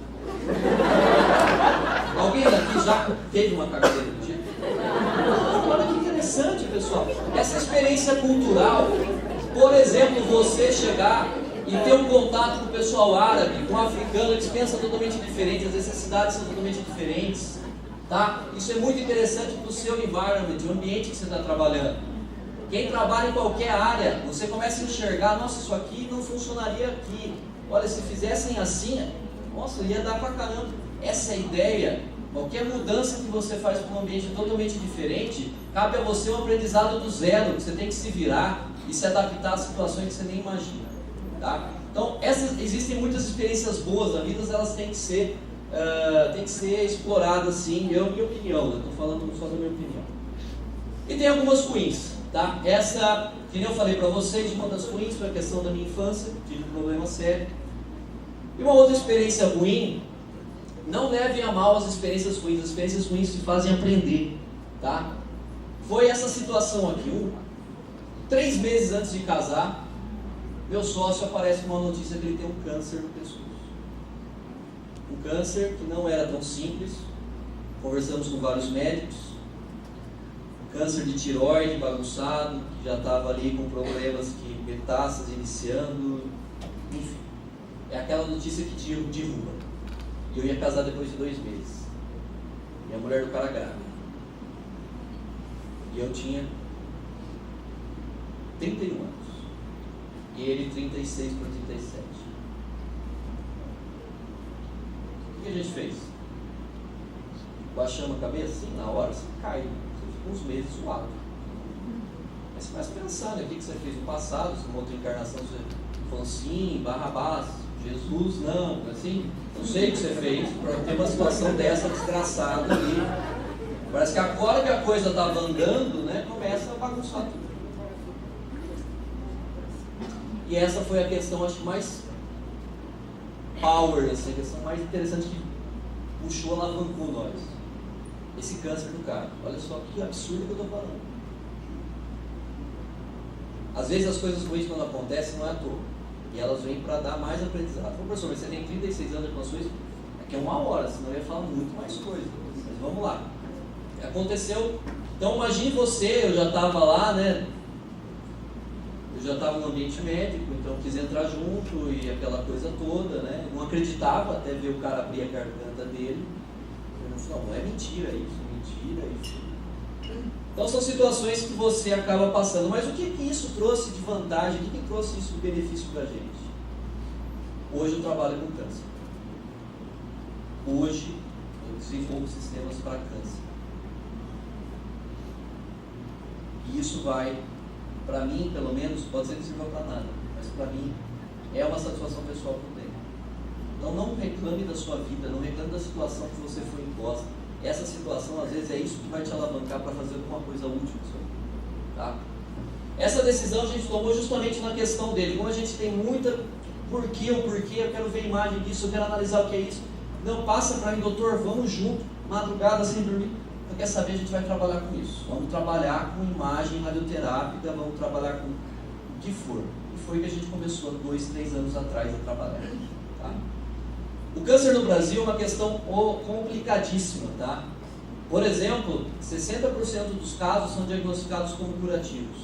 Alguém daqui já teve uma cagadeira do Egito? Não, olha que interessante, pessoal. Essa experiência cultural, por exemplo, você chegar e ter um contato com o pessoal árabe, com o africano, eles pensam totalmente diferente, as necessidades são totalmente diferentes. Tá? Isso é muito interessante para o seu environment, o ambiente que você está trabalhando. Quem trabalha em qualquer área, você começa a enxergar, nossa, isso aqui não funcionaria aqui. Olha, se fizessem assim, nossa, ia dar pra caramba. Essa é a ideia. Qualquer mudança que você faz para um ambiente totalmente diferente, cabe a você um aprendizado do zero, que você tem que se virar e se adaptar a situações que você nem imagina. Tá? Então, existem muitas experiências boas na vida, elas têm que ser exploradas sim, é a minha opinião, eu estou falando só da minha opinião. E tem algumas ruins, tá? Essa, que nem eu falei para vocês, uma das ruins foi a questão da minha infância, tive um problema sério. E uma outra experiência ruim, não levem a mal as experiências ruins te fazem aprender, tá? Foi essa situação aqui, 3 meses antes de casar, meu sócio aparece com uma notícia que ele tem um câncer no pescoço. Um câncer que não era tão simples, conversamos com vários médicos, um câncer de tireoide bagunçado, que já estava ali com problemas que metástase iniciando, enfim, é aquela notícia que derruba. E eu ia casar depois de 2 meses, e a mulher do cara grávida, e eu tinha 31 anos, e ele 36 para 37. O que a gente fez? Baixamos a cabeça, assim, na hora, você cai, você fica uns meses zoado. Aí você começa a pensar, né? O que você fez no passado, se uma outra encarnação você Falou sim, Barrabás, Jesus não, assim, não sei o que você fez para ter uma situação dessa desgraçada ali. Parece que agora que a coisa estava andando, né, começa a bagunçar tudo. E essa foi a questão, acho que mais power, assim, a questão mais interessante que puxou, alavancou nós. Esse câncer do cara. Olha só que absurdo que eu estou falando. Às vezes as coisas ruins quando acontecem não é à toa. E elas vêm para dar mais aprendizado. Professor, mas você tem 36 anos de passou isso? Aqui é 1 hora, senão eu ia falar muito mais coisa. Mas vamos lá. Aconteceu. Então imagine você, eu já estava lá, né? Eu já estava no ambiente médico, então quis entrar junto e aquela coisa toda, né? Não acreditava até ver o cara abrir a garganta dele. Eu falei, não é mentira isso, mentira isso. Então são situações que você acaba passando. Mas o que isso trouxe de vantagem? O que trouxe isso de benefício para a gente? Hoje eu trabalho com câncer. Hoje eu desenvolvo sistemas para câncer. E isso vai, para mim pelo menos, pode ser que sirva para nada, mas para mim é uma satisfação pessoal que eu tenho. Então não reclame da sua vida, não reclame da situação que você foi imposta. Essa situação às vezes é isso que vai te alavancar para fazer alguma coisa útil na sua vida. Tá? Essa decisão a gente tomou justamente na questão dele. Como a gente tem muita porquê, eu quero ver a imagem disso, eu quero analisar o que é isso. Não, passa para mim, doutor, vamos junto, madrugada sem dormir. Você quer saber, a gente vai trabalhar com isso. Vamos trabalhar com imagem radioterápica, vamos trabalhar com o que for. E foi que a gente começou 2, 3 anos atrás a trabalhar. Tá? O câncer no Brasil é uma questão complicadíssima. Tá? Por exemplo, 60% dos casos são diagnosticados como curativos.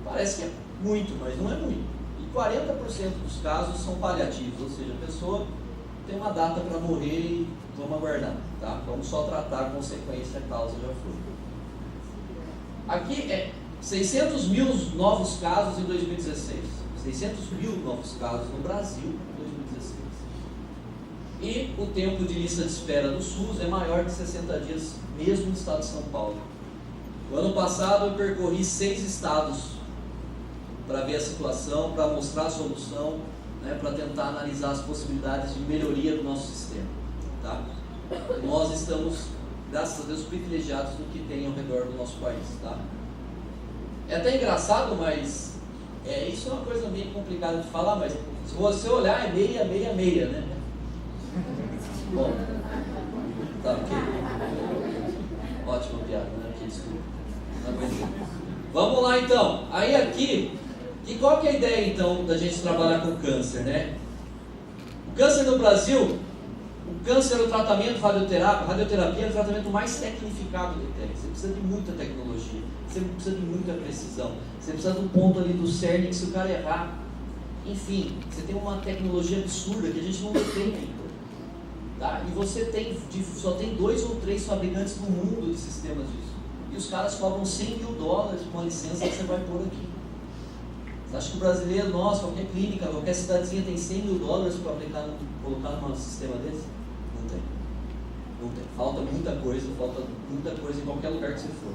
Parece que é muito, mas não é muito. E 40% dos casos são paliativos, ou seja, a pessoa tem uma data para morrer e vamos aguardar, tá? Vamos só tratar a consequência, a causa já foi. Aqui é 600 mil novos casos em 2016. 600 mil novos casos no Brasil em 2016. E o tempo de lista de espera do SUS é maior que 60 dias, mesmo no estado de São Paulo. O ano passado eu percorri 6 estados para ver a situação, para mostrar a solução, né, para tentar analisar as possibilidades de melhoria do nosso sistema. Tá? Nós estamos, graças a Deus, privilegiados no que tem ao redor do nosso país. Tá? É até engraçado, mas isso é uma coisa meio complicada de falar, mas se você olhar é meia, né? Bom, tá ok. Ótima piada, né? Aqui, desculpa. Não aguentei. Vamos lá então. Aí aqui, e qual que é a ideia então da gente trabalhar com câncer, né? O câncer no Brasil, o câncer é o tratamento radioterapia é o tratamento mais tecnificado que tem. Você precisa de muita tecnologia, você precisa de muita precisão, você precisa de um ponto ali do cerne que se o cara errar, enfim, você tem uma tecnologia absurda que a gente não tem ainda. Tá? E você só tem 2 ou 3 fabricantes no mundo de sistemas disso. E os caras cobram $100 mil com a licença que você vai pôr aqui. Você acha que o brasileiro, qualquer clínica, qualquer cidadezinha tem $100 mil para colocar num sistema desse? Não tem. Não tem. Falta muita coisa em qualquer lugar que você for.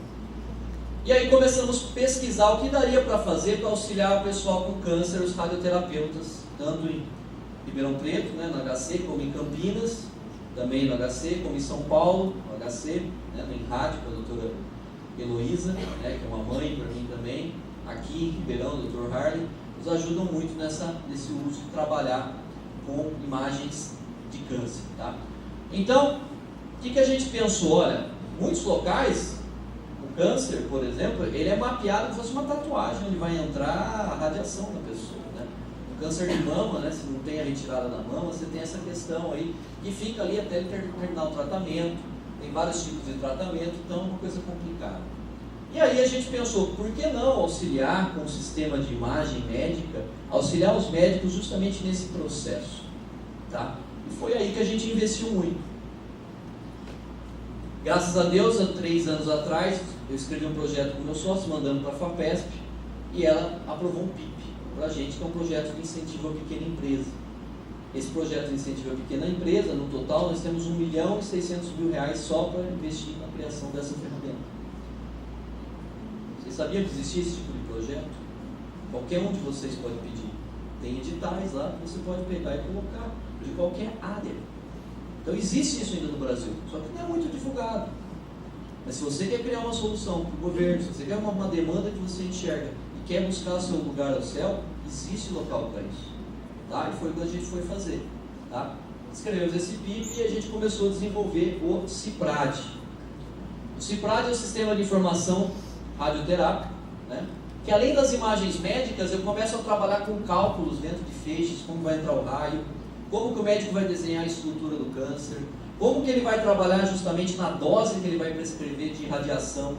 E aí começamos a pesquisar o que daria para fazer para auxiliar o pessoal com câncer, os radioterapeutas, tanto em Ribeirão Preto, né, no HC, como em Campinas, também no HC, como em São Paulo, no HC, né, no INRAD, com a doutora Heloísa, né, que é uma mãe para mim também, aqui em Ribeirão, o Dr. Harley, nos ajudam muito nesse uso de trabalhar com imagens de câncer. Tá? Então, o que a gente pensou? Olha, muitos locais, o câncer, por exemplo, ele é mapeado como se fosse uma tatuagem, onde vai entrar a radiação da pessoa. Né? O câncer de mama, né, se não tem a retirada da mama, você tem essa questão aí, que fica ali até ele terminar o tratamento, tem vários tipos de tratamento, então é uma coisa complicada. E aí a gente pensou, por que não auxiliar com o sistema de imagem médica, auxiliar os médicos justamente nesse processo? Tá? E foi aí que a gente investiu muito. Graças a Deus, há 3 anos atrás, eu escrevi um projeto com meu sócio, mandando para a FAPESP, e ela aprovou um PIP para a gente, que é um projeto de incentivo à pequena empresa. Esse projeto de incentivo à pequena empresa, no total, nós temos R$1.600.000 só para investir na criação dessa ferramenta. Vocês sabiam que existia esse tipo de projeto? Qualquer um de vocês pode pedir. Tem editais lá que você pode pegar e colocar, de qualquer área. Então existe isso ainda no Brasil, só que não é muito divulgado. Mas se você quer criar uma solução para o governo, se você quer uma demanda que você enxerga e quer buscar seu lugar ao céu, existe local para isso. Tá? E foi o que a gente foi fazer. Tá? Escrevemos esse PIP e a gente começou a desenvolver o CIPRAD. O CIPRAD é o Sistema de Informação Radioterápico, né? Que além das imagens médicas, eu começo a trabalhar com cálculos dentro de feixes, como vai entrar o raio, como que o médico vai desenhar a estrutura do câncer, como que ele vai trabalhar justamente na dose que ele vai prescrever de radiação.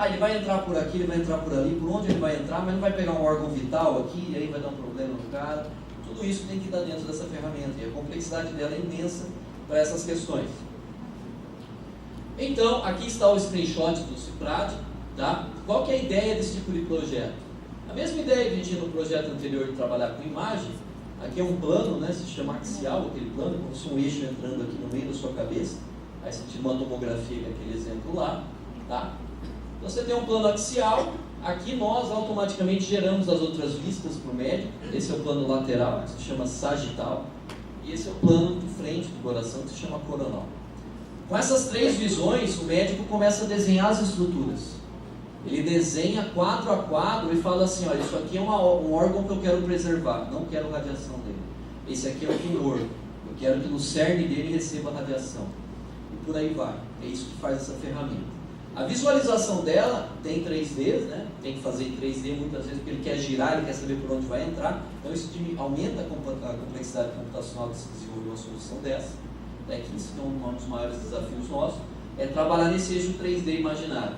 Ele vai entrar por aqui, ele vai entrar por ali, por onde ele vai entrar, mas não vai pegar um órgão vital aqui, e aí vai dar um problema no cara. Tudo isso tem que estar dentro dessa ferramenta, e a complexidade dela é imensa para essas questões. Então, aqui está o screenshot do CIPRAD, tá? Qual que é a ideia desse tipo de projeto? A mesma ideia que a gente tinha no projeto anterior de trabalhar com imagem, aqui é um plano, né, se chama axial, aquele plano, como se um eixo entrando aqui no meio da sua cabeça, aí você tira uma tomografia, aquele exemplo lá, tá? Então você tem um plano axial, aqui nós automaticamente geramos as outras vistas para o médico, esse é o plano lateral, que se chama sagital, e esse é o plano de frente do coração, que se chama coronal. Com essas três visões, o médico começa a desenhar as estruturas. Ele desenha quadro a quadro e fala assim, olha, isso aqui é um órgão que eu quero preservar, não quero radiação dele. Esse aqui é o tumor, eu quero que no cerne dele receba radiação. E por aí vai, é isso que faz essa ferramenta. A visualização dela tem 3D, né? Tem que fazer em 3D muitas vezes, porque ele quer girar, ele quer saber por onde vai entrar. Então isso aumenta a complexidade computacional de se desenvolver uma solução dessa. Que isso é um dos maiores desafios nossos, é trabalhar nesse eixo 3D imaginário.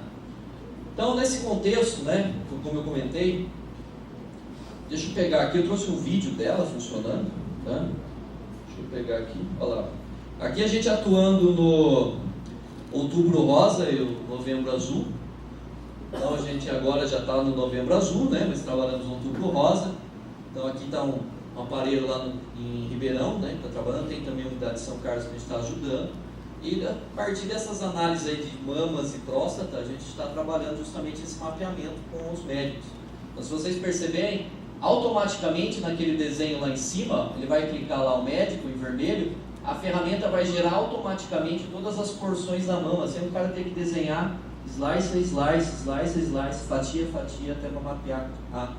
Então, nesse contexto, né, como eu comentei, deixa eu pegar aqui, eu trouxe um vídeo dela funcionando, tá? Deixa eu pegar aqui, olha lá. Aqui a gente atuando no Outubro Rosa e o Novembro Azul. Então a gente agora já está no Novembro Azul, né, mas trabalhamos no Outubro Rosa. Então aqui está um aparelho lá em Ribeirão, né, que está trabalhando, tem também a unidade de São Carlos que a gente está ajudando. E a partir dessas análises aí de mamas e próstata, a gente está trabalhando justamente esse mapeamento com os médicos. Então, se vocês perceberem, automaticamente naquele desenho lá em cima, ele vai clicar lá o médico em vermelho, a ferramenta vai gerar automaticamente todas as porções da mama, sem o cara ter que desenhar slice a slice, slice a slice, fatia a fatia, até para mapear a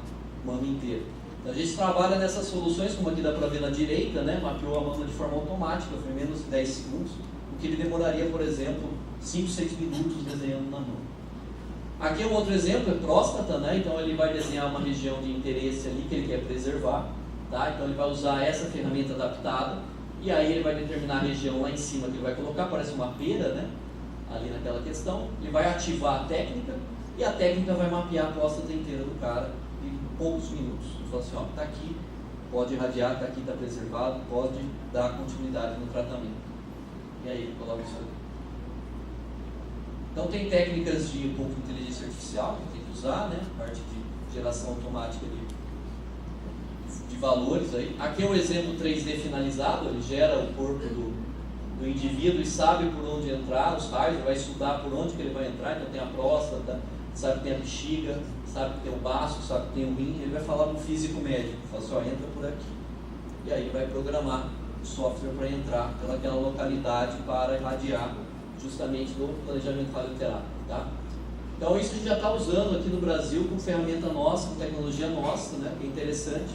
mama inteira. Então, a gente trabalha nessas soluções, como aqui dá para ver na direita, né? Mapeou a mama de forma automática, foi menos de 10 segundos. O que ele demoraria, por exemplo, 5, 6 minutos desenhando na mão. Aqui é um outro exemplo, é próstata, né? Então ele vai desenhar uma região de interesse ali que ele quer preservar, tá? Então ele vai usar essa ferramenta adaptada e aí ele vai determinar a região lá em cima que ele vai colocar, parece uma pera, né? Ali naquela questão, ele vai ativar a técnica e a técnica vai mapear a próstata inteira do cara em poucos minutos. Ele fala assim, ó, tá aqui, pode irradiar, tá aqui, tá preservado, pode dar continuidade no tratamento. E aí ele coloca isso aqui. Então tem técnicas de um pouco de inteligência artificial que tem que usar, né? Parte de geração automática de valores aí. Aqui é um exemplo 3D finalizado, ele gera o corpo do indivíduo e sabe por onde entrar, os raios, ele vai estudar por onde que ele vai entrar, então tem a próstata, sabe que tem a bexiga, sabe que tem o baço, sabe que tem o rim, ele vai falar para o físico médico, fala assim, ó, entra por aqui. E aí ele vai programar software para entrar pelaquela localidade para irradiar justamente no planejamento radioterápico, tá? Então isso a gente já está usando aqui no Brasil com ferramenta nossa, com tecnologia nossa, né, que é interessante.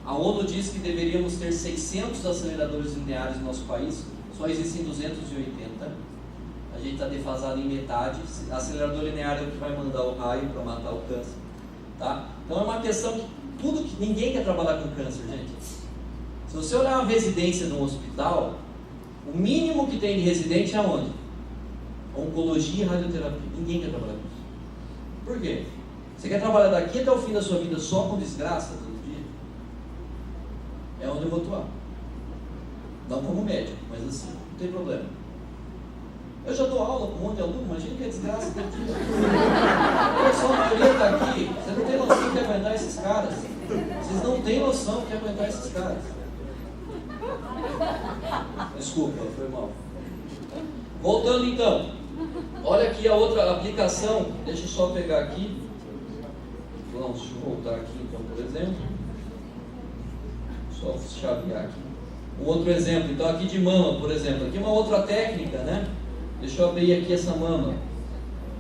A ONU diz que deveríamos ter 600 aceleradores lineares no nosso país, só existem 280. A gente está defasado em metade. Acelerador linear é o que vai mandar o raio para matar o câncer, tá? Então é uma questão que ninguém quer trabalhar com câncer, gente. Se você olhar uma residência num hospital, o mínimo que tem de residente é onde? Oncologia e radioterapia. Ninguém quer trabalhar com isso. Por quê? Você quer trabalhar daqui até o fim da sua vida só com desgraça todo dia? É onde eu vou atuar. Não como médico, mas assim, não tem problema. Eu já dou aula com um monte de aluno, imagina que é desgraça todo dia. Olha só, a maioria está aqui, você não tem noção de aguentar esses caras. Vocês não têm noção de aguentar esses caras. Desculpa, foi mal. Voltando então, olha aqui a outra aplicação, deixa eu só pegar aqui. Vamos, deixa eu voltar aqui então, por exemplo. Só chavear aqui. Um outro exemplo, então aqui de mama, por exemplo. Aqui uma outra técnica, né? Deixa eu abrir aqui essa mama.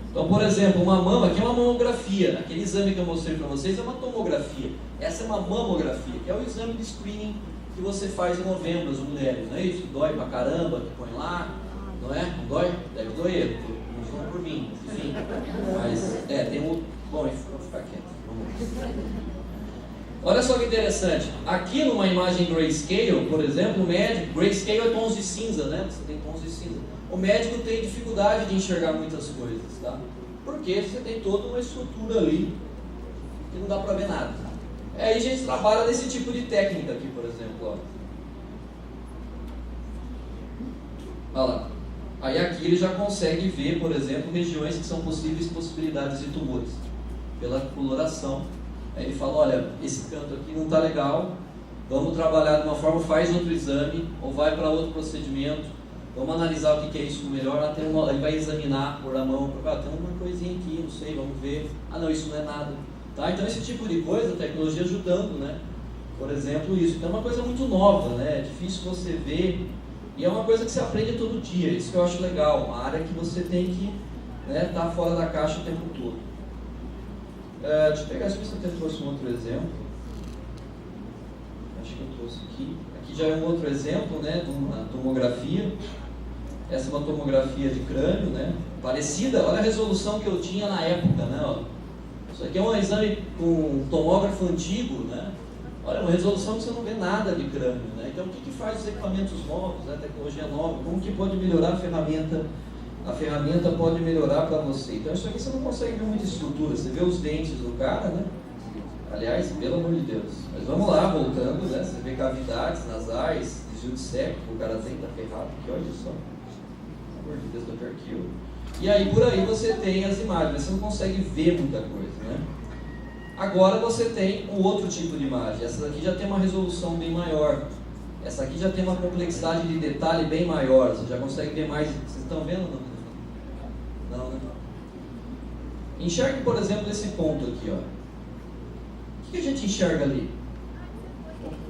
Então, por exemplo, uma mama, aqui é uma mamografia. Aquele exame que eu mostrei para vocês é uma tomografia. Essa é uma mamografia, que é o exame de screening que você faz em novembro, as mulheres, não é isso? Dói pra caramba, que põe lá, não é? Não dói? Deve doer, não sou por mim, enfim. Mas, tem um... Bom, vou ficar quieto. Vamos. Olha só que interessante. Aqui numa imagem grayscale, por exemplo, o médico... Grayscale é tons de cinza, né? Você tem tons de cinza. O médico tem dificuldade de enxergar muitas coisas, tá? Porque você tem toda uma estrutura ali que não dá pra ver nada. Aí a gente trabalha nesse tipo de técnica aqui, por exemplo. Ó. Olha lá. Aí aqui ele já consegue ver, por exemplo, regiões que são possíveis possibilidades de tumores, pela coloração. Aí ele fala, olha, esse canto aqui não está legal, vamos trabalhar de uma forma, faz outro exame, ou vai para outro procedimento, vamos analisar o que é isso melhor, ele vai examinar por a mão, tem uma coisinha aqui, não sei, vamos ver, não, isso não é nada. Tá? Então esse tipo de coisa, a tecnologia ajudando, né? Por exemplo, isso. Então é uma coisa muito nova, né? É difícil você ver, e é uma coisa que você aprende todo dia, isso que eu acho legal, uma área que você tem que estar fora da caixa o tempo todo. Deixa eu pegar, se você trouxe um outro exemplo. Acho que eu trouxe aqui. Aqui já é um outro exemplo, né, de uma tomografia. Essa é uma tomografia de crânio, né? Parecida, olha a resolução que eu tinha na época, né? Ó. Isso aqui é um exame com um tomógrafo antigo, né? Olha, uma resolução que você não vê nada de crânio, né? Então, o que faz os equipamentos novos, né? Tecnologia nova? Como que pode melhorar a ferramenta? A ferramenta pode melhorar para você. Então, isso aqui você não consegue ver muita estrutura. Você vê os dentes do cara, né? Aliás, pelo amor de Deus. Mas vamos lá, voltando, né? Você vê cavidades nasais, desvio de septo, o cara tem, tá ferrado aqui, olha só. Pelo amor de Deus, Dr. Kill. E aí, por aí, você tem as imagens, você não consegue ver muita coisa, né? Agora você tem um outro tipo de imagem. Essa daqui já tem uma resolução bem maior. Essa aqui já tem uma complexidade de detalhe bem maior. Você já consegue ver mais. Vocês estão vendo? Não, né? Enxergue, por exemplo, esse ponto aqui, ó. O que a gente enxerga ali?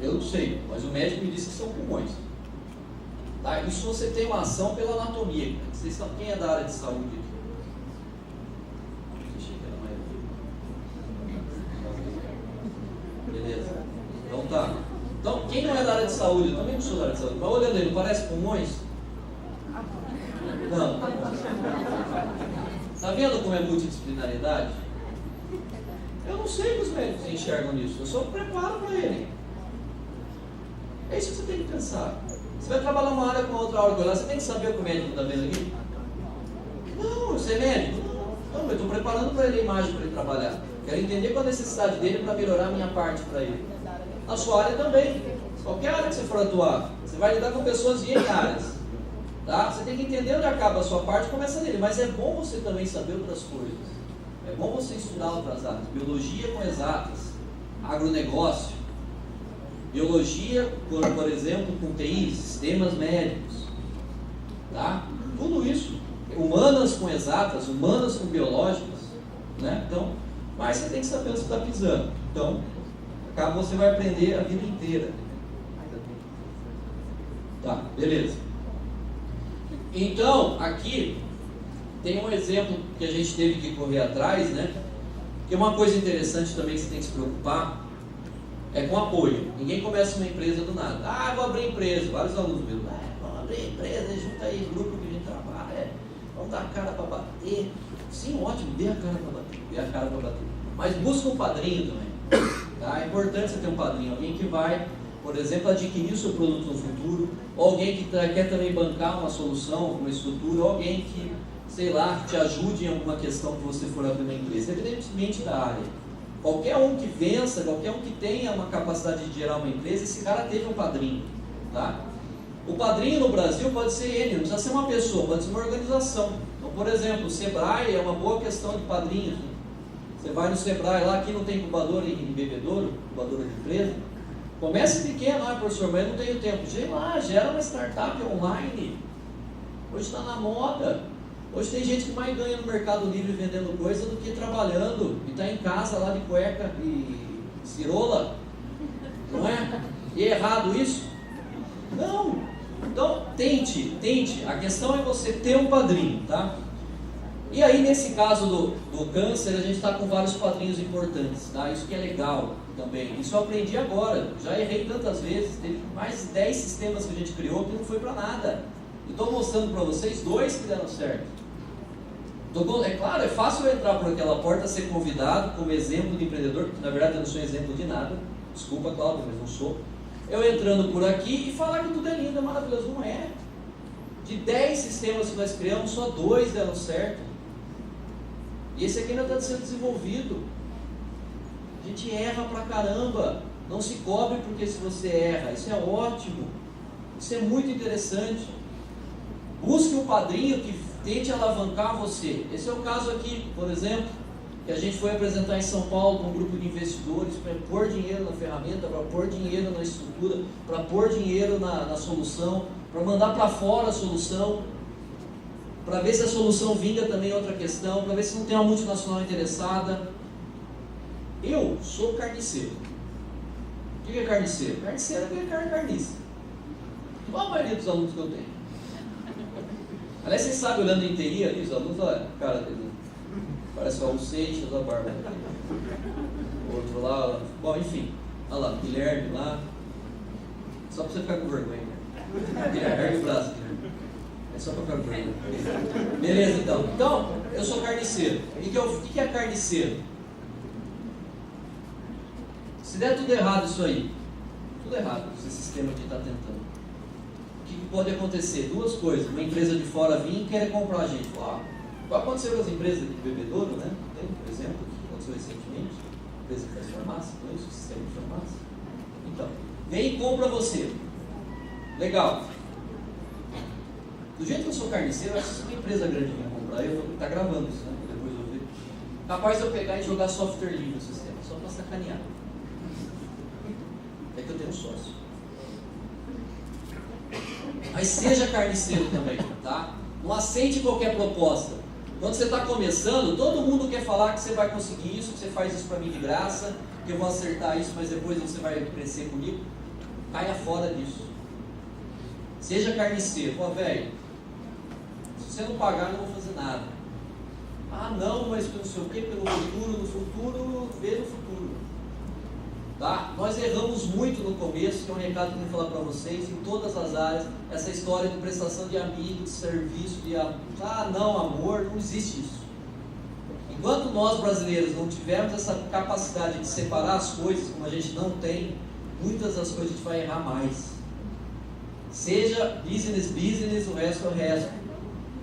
Eu não sei, mas o médico me disse que são pulmões. Tá? Isso você tem uma ação pela anatomia. Vocês estão, quem é da área de saúde aqui? Beleza. Então tá. Então, quem não é da área de saúde, eu também não sou da área de saúde, mas olhando aí, não parece pulmões? Não. Tá vendo como é multidisciplinaridade? Eu não sei que os médicos enxergam nisso, eu só preparo para ele. É isso que você tem que pensar. Você vai trabalhar uma área com outra órgão lá, você tem que saber o que o médico está vendo aqui? Não, você é médico? Não, eu estou preparando para ele a imagem para ele trabalhar. Quero entender qual a necessidade dele para melhorar a minha parte para ele. Na sua área também. Qualquer área que você for atuar, você vai lidar com pessoas de N áreas. Tá? Você tem que entender onde acaba a sua parte e começa nele. Mas é bom você também saber outras coisas. É bom você estudar outras áreas. Biologia com exatas, agronegócio, biologia, por exemplo, com TI, sistemas médicos, tá? Tudo isso, humanas com exatas, humanas com biológicas, né? Então, mas você tem que saber onde você está pisando. Então, acaba você vai aprender a vida inteira. Tá, beleza. Então, aqui tem um exemplo que a gente teve que correr atrás, né? Que uma coisa interessante também que você tem que se preocupar é com apoio. Ninguém começa uma empresa do nada. Ah, vou abrir empresa. Vários alunos mesmo. Vamos abrir empresa, junta aí grupo que a gente trabalha. Vamos dar a cara para bater. Sim, ótimo, dê a cara para bater. Dê a cara para bater. Mas busca um padrinho também. Tá? É importante você ter um padrinho. Alguém que vai, por exemplo, adquirir o seu produto no futuro. Ou alguém que quer também bancar uma solução, uma estrutura. Ou alguém que, sei lá, que te ajude em alguma questão que você for abrir uma empresa. Evidentemente da área. Qualquer um que vença, qualquer um que tenha uma capacidade de gerar uma empresa, esse cara teve um padrinho, tá? O padrinho no Brasil pode ser ele, não precisa ser uma pessoa, pode ser uma organização. Então, por exemplo, o Sebrae é uma boa questão de padrinhos. Você vai no Sebrae lá, aqui não tem incubador em bebedouro, incubadora de empresa. Comece pequeno, professor, mas eu não tenho tempo. Gera uma startup online. Hoje está na moda. Hoje tem gente que mais ganha no Mercado Livre vendendo coisa do que trabalhando e está em casa lá de cueca e cirola, não é? E é errado isso? Não. Então, tente. A questão é você ter um padrinho, tá? E aí, nesse caso do câncer, a gente está com vários padrinhos importantes, tá? Isso que é legal também. Isso eu aprendi agora. Já errei tantas vezes. Teve mais de 10 sistemas que a gente criou que não foi para nada. E estou mostrando para vocês 2 que deram certo. É claro, é fácil eu entrar por aquela porta, ser convidado como exemplo de empreendedor, porque na verdade eu não sou exemplo de nada. Desculpa, Cláudio, mas não sou. Eu entrando por aqui e falar que tudo é lindo, é maravilhoso. Não é. De 10 sistemas que nós criamos, só 2 deram certo. E esse aqui ainda está sendo desenvolvido. A gente erra pra caramba. Não se cobre porque se você erra. Isso é ótimo. Isso é muito interessante. Busque um padrinho que tente alavancar você. Esse é o caso aqui, por exemplo, que a gente foi apresentar em São Paulo com um grupo de investidores para pôr dinheiro na ferramenta, para pôr dinheiro na estrutura, para pôr dinheiro na solução, para mandar para fora a solução, para ver se a solução vinga também é outra questão, para ver se não tem uma multinacional interessada. Eu sou carniceiro. O que é carniceiro? Carniceiro é carne carniça. Igual a maioria dos alunos que eu tenho. Aliás, vocês sabem, olhando em TI ali, os alunos, olha, cara dele, parece o Seixas, a barba. O outro lá, bom, enfim, olha lá, Guilherme lá, só para você ficar com vergonha, né? Guilherme, o braço, Guilherme. É só para ficar com vergonha. Beleza, então. Então, eu sou carniceiro. O que é carniceiro? Se der tudo errado isso aí, tudo errado, esse sistema que está tentando. O que pode acontecer? 2 coisas. Uma empresa de fora vir e querer comprar a gente. Aconteceu com as empresas de bebedouro, né? Tem, por exemplo, que aconteceu recentemente. Empresa que faz farmácia, não é isso? Sistema de farmácia. Então, vem e compra você. Legal. Do jeito que eu sou carniceiro, eu acho que se uma empresa grande vir comprar, eu vou estar gravando isso, né? Depois eu ver. Capaz de eu pegar e jogar software livre no sistema, só para sacanear. É que eu tenho um sócio. Mas seja carniceiro também, tá? Não aceite qualquer proposta. Quando você está começando, todo mundo quer falar que você vai conseguir isso, que você faz isso para mim de graça, que eu vou acertar isso, mas depois você vai crescer comigo. Caia fora disso. Seja carniceiro. Pô, velho, se você não pagar, eu não vou fazer nada. Ah, não, mas não sei o que, pelo futuro, no futuro, vê no futuro. Tá? Nós erramos muito no começo, que é um recado que eu vou falar para vocês, em todas as áreas, essa história de prestação de amigo, de serviço, não, amor, não existe isso. Enquanto nós brasileiros não tivermos essa capacidade de separar as coisas, como a gente não tem, muitas das coisas a gente vai errar mais. Seja business, o resto é o resto.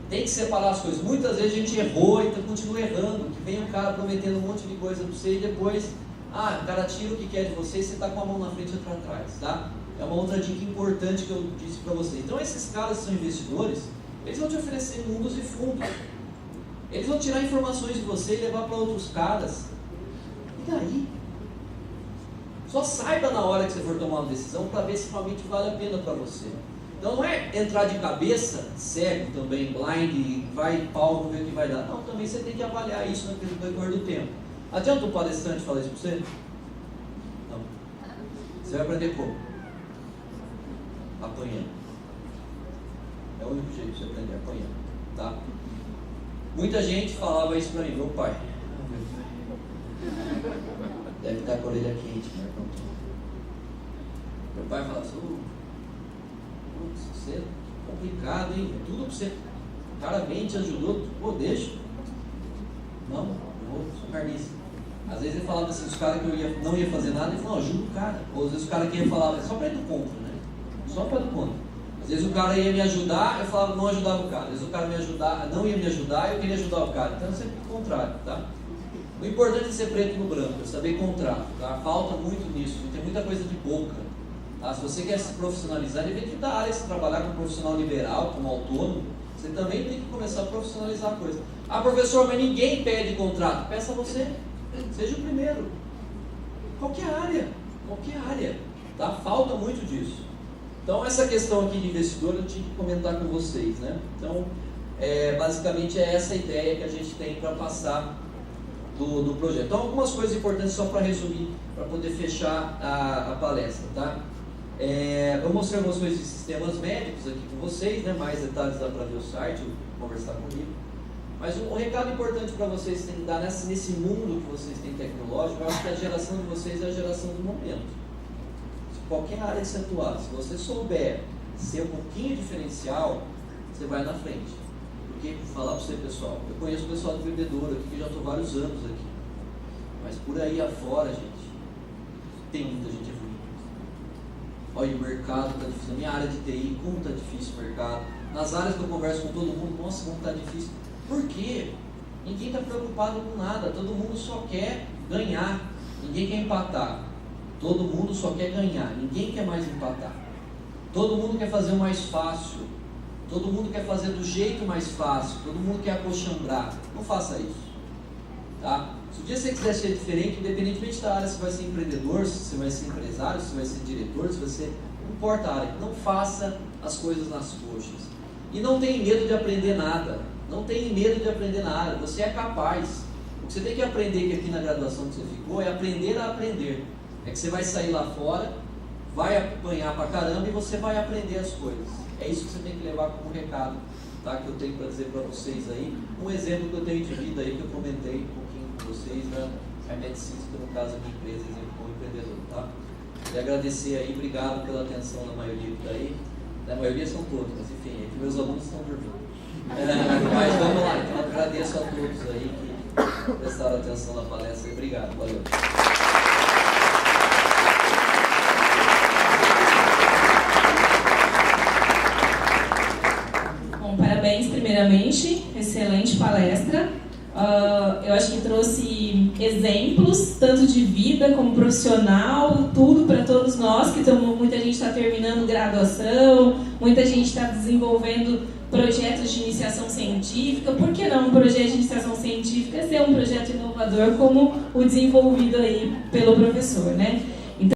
Tem que separar as coisas. Muitas vezes a gente errou e continua errando, que vem um cara prometendo um monte de coisa para você e depois... o cara tira o que quer de você e você está com a mão na frente e outra atrás, tá? É uma outra dica importante que eu disse para vocês. Então, esses caras que são investidores, eles vão te oferecer mundos e fundos. Eles vão tirar informações de você e levar para outros caras. E daí? Só saiba na hora que você for tomar uma decisão para ver se realmente vale a pena para você. Então, não é entrar de cabeça, cego também, blind, vai pau, vamos ver o que vai dar. Não, também você tem que avaliar isso no decorrer do tempo. Adianta um palestrante falar isso para você? Não. Você vai aprender como? Apanhando. É o único jeito de você aprender, apanhando. Tá? Muita gente falava isso para mim, meu pai. Deve estar com a orelha quente, né? Meu pai falava assim, você é complicado, hein? Tudo para você. O cara vem, te ajudou, pô, deixa. Não, eu sou carniça. Às vezes ele falava assim, os caras que eu não ia fazer nada, ele falou, ajuda o cara. Ou às vezes o cara que ia falar, só para ir do contra, né? Só para ir do contra. Às vezes o cara ia me ajudar, eu falava, não ajudava o cara. Às vezes o cara não ia me ajudar, eu queria ajudar o cara. Então é sempre o contrário, tá? O importante é ser preto no branco, é saber contrato, tá? Falta muito nisso, tem muita coisa de boca. Tá? Se você quer se profissionalizar, independente da área, se trabalhar como profissional liberal, como autônomo, você também tem que começar a profissionalizar a coisa. Ah, professor, mas ninguém pede contrato. Peça você. Seja o primeiro. Qualquer área, tá? Falta muito disso. Então, essa questão aqui de investidor eu tinha que comentar com vocês, né? Então, basicamente é essa ideia que a gente tem para passar do projeto. Então, algumas coisas importantes só para resumir, para poder fechar a palestra, tá? Eu mostrei algumas coisas de sistemas médicos aqui com vocês, né? Mais detalhes dá para ver o site, conversar comigo. Mas um recado importante para vocês tem que dar nesse mundo que vocês têm tecnológico, eu acho que a geração de vocês é a geração do momento. Qualquer área que você atuar, se você souber ser um pouquinho diferencial, você vai na frente. Porque, vou falar para você, pessoal, eu conheço o pessoal do bebedouro aqui, que já estou vários anos aqui. Mas por aí afora, gente, tem muita gente evoluindo. Olha, o mercado está difícil. Na minha área de TI, como está difícil o mercado. Nas áreas que eu converso com todo mundo, nossa, como está difícil. Por quê? Ninguém está preocupado com nada. Todo mundo só quer ganhar. Ninguém quer empatar. Todo mundo só quer ganhar. Ninguém quer mais empatar. Todo mundo quer fazer o mais fácil. Todo mundo quer fazer do jeito mais fácil. Todo mundo quer acochambrar. Não faça isso. Tá? Se um dia você quiser ser diferente, independentemente da área, se vai ser empreendedor, se você vai ser empresário, se vai ser diretor, se vai ser... Não importa a área. Não faça as coisas nas coxas. E não tenha medo de aprender nada. Não tenha medo de aprender nada. Você é capaz. O que você tem que aprender, que aqui na graduação que você ficou, é aprender a aprender. É que você vai sair lá fora, vai apanhar pra caramba e você vai aprender as coisas. É isso que você tem que levar como recado, tá? Que eu tenho para dizer para vocês aí. Um exemplo que eu tenho de vida aí, que eu comentei um pouquinho com vocês, né? A Medicins, que no caso a minha empresa, exemplo como empreendedor, tá? E agradecer aí, obrigado pela atenção da maioria que está aí. A maioria são todos, mas enfim, é que meus alunos estão dormindo. Mas vamos lá, então agradeço a todos aí que prestaram atenção na palestra. Obrigado, valeu. Bom, parabéns primeiramente, excelente palestra. Eu acho que trouxe exemplos, tanto de vida como profissional, tudo para todos nós, que muita gente está terminando graduação, muita gente está desenvolvendo projetos de iniciação científica. Por que não um projeto de iniciação científica ser um projeto inovador como o desenvolvido aí pelo professor, né?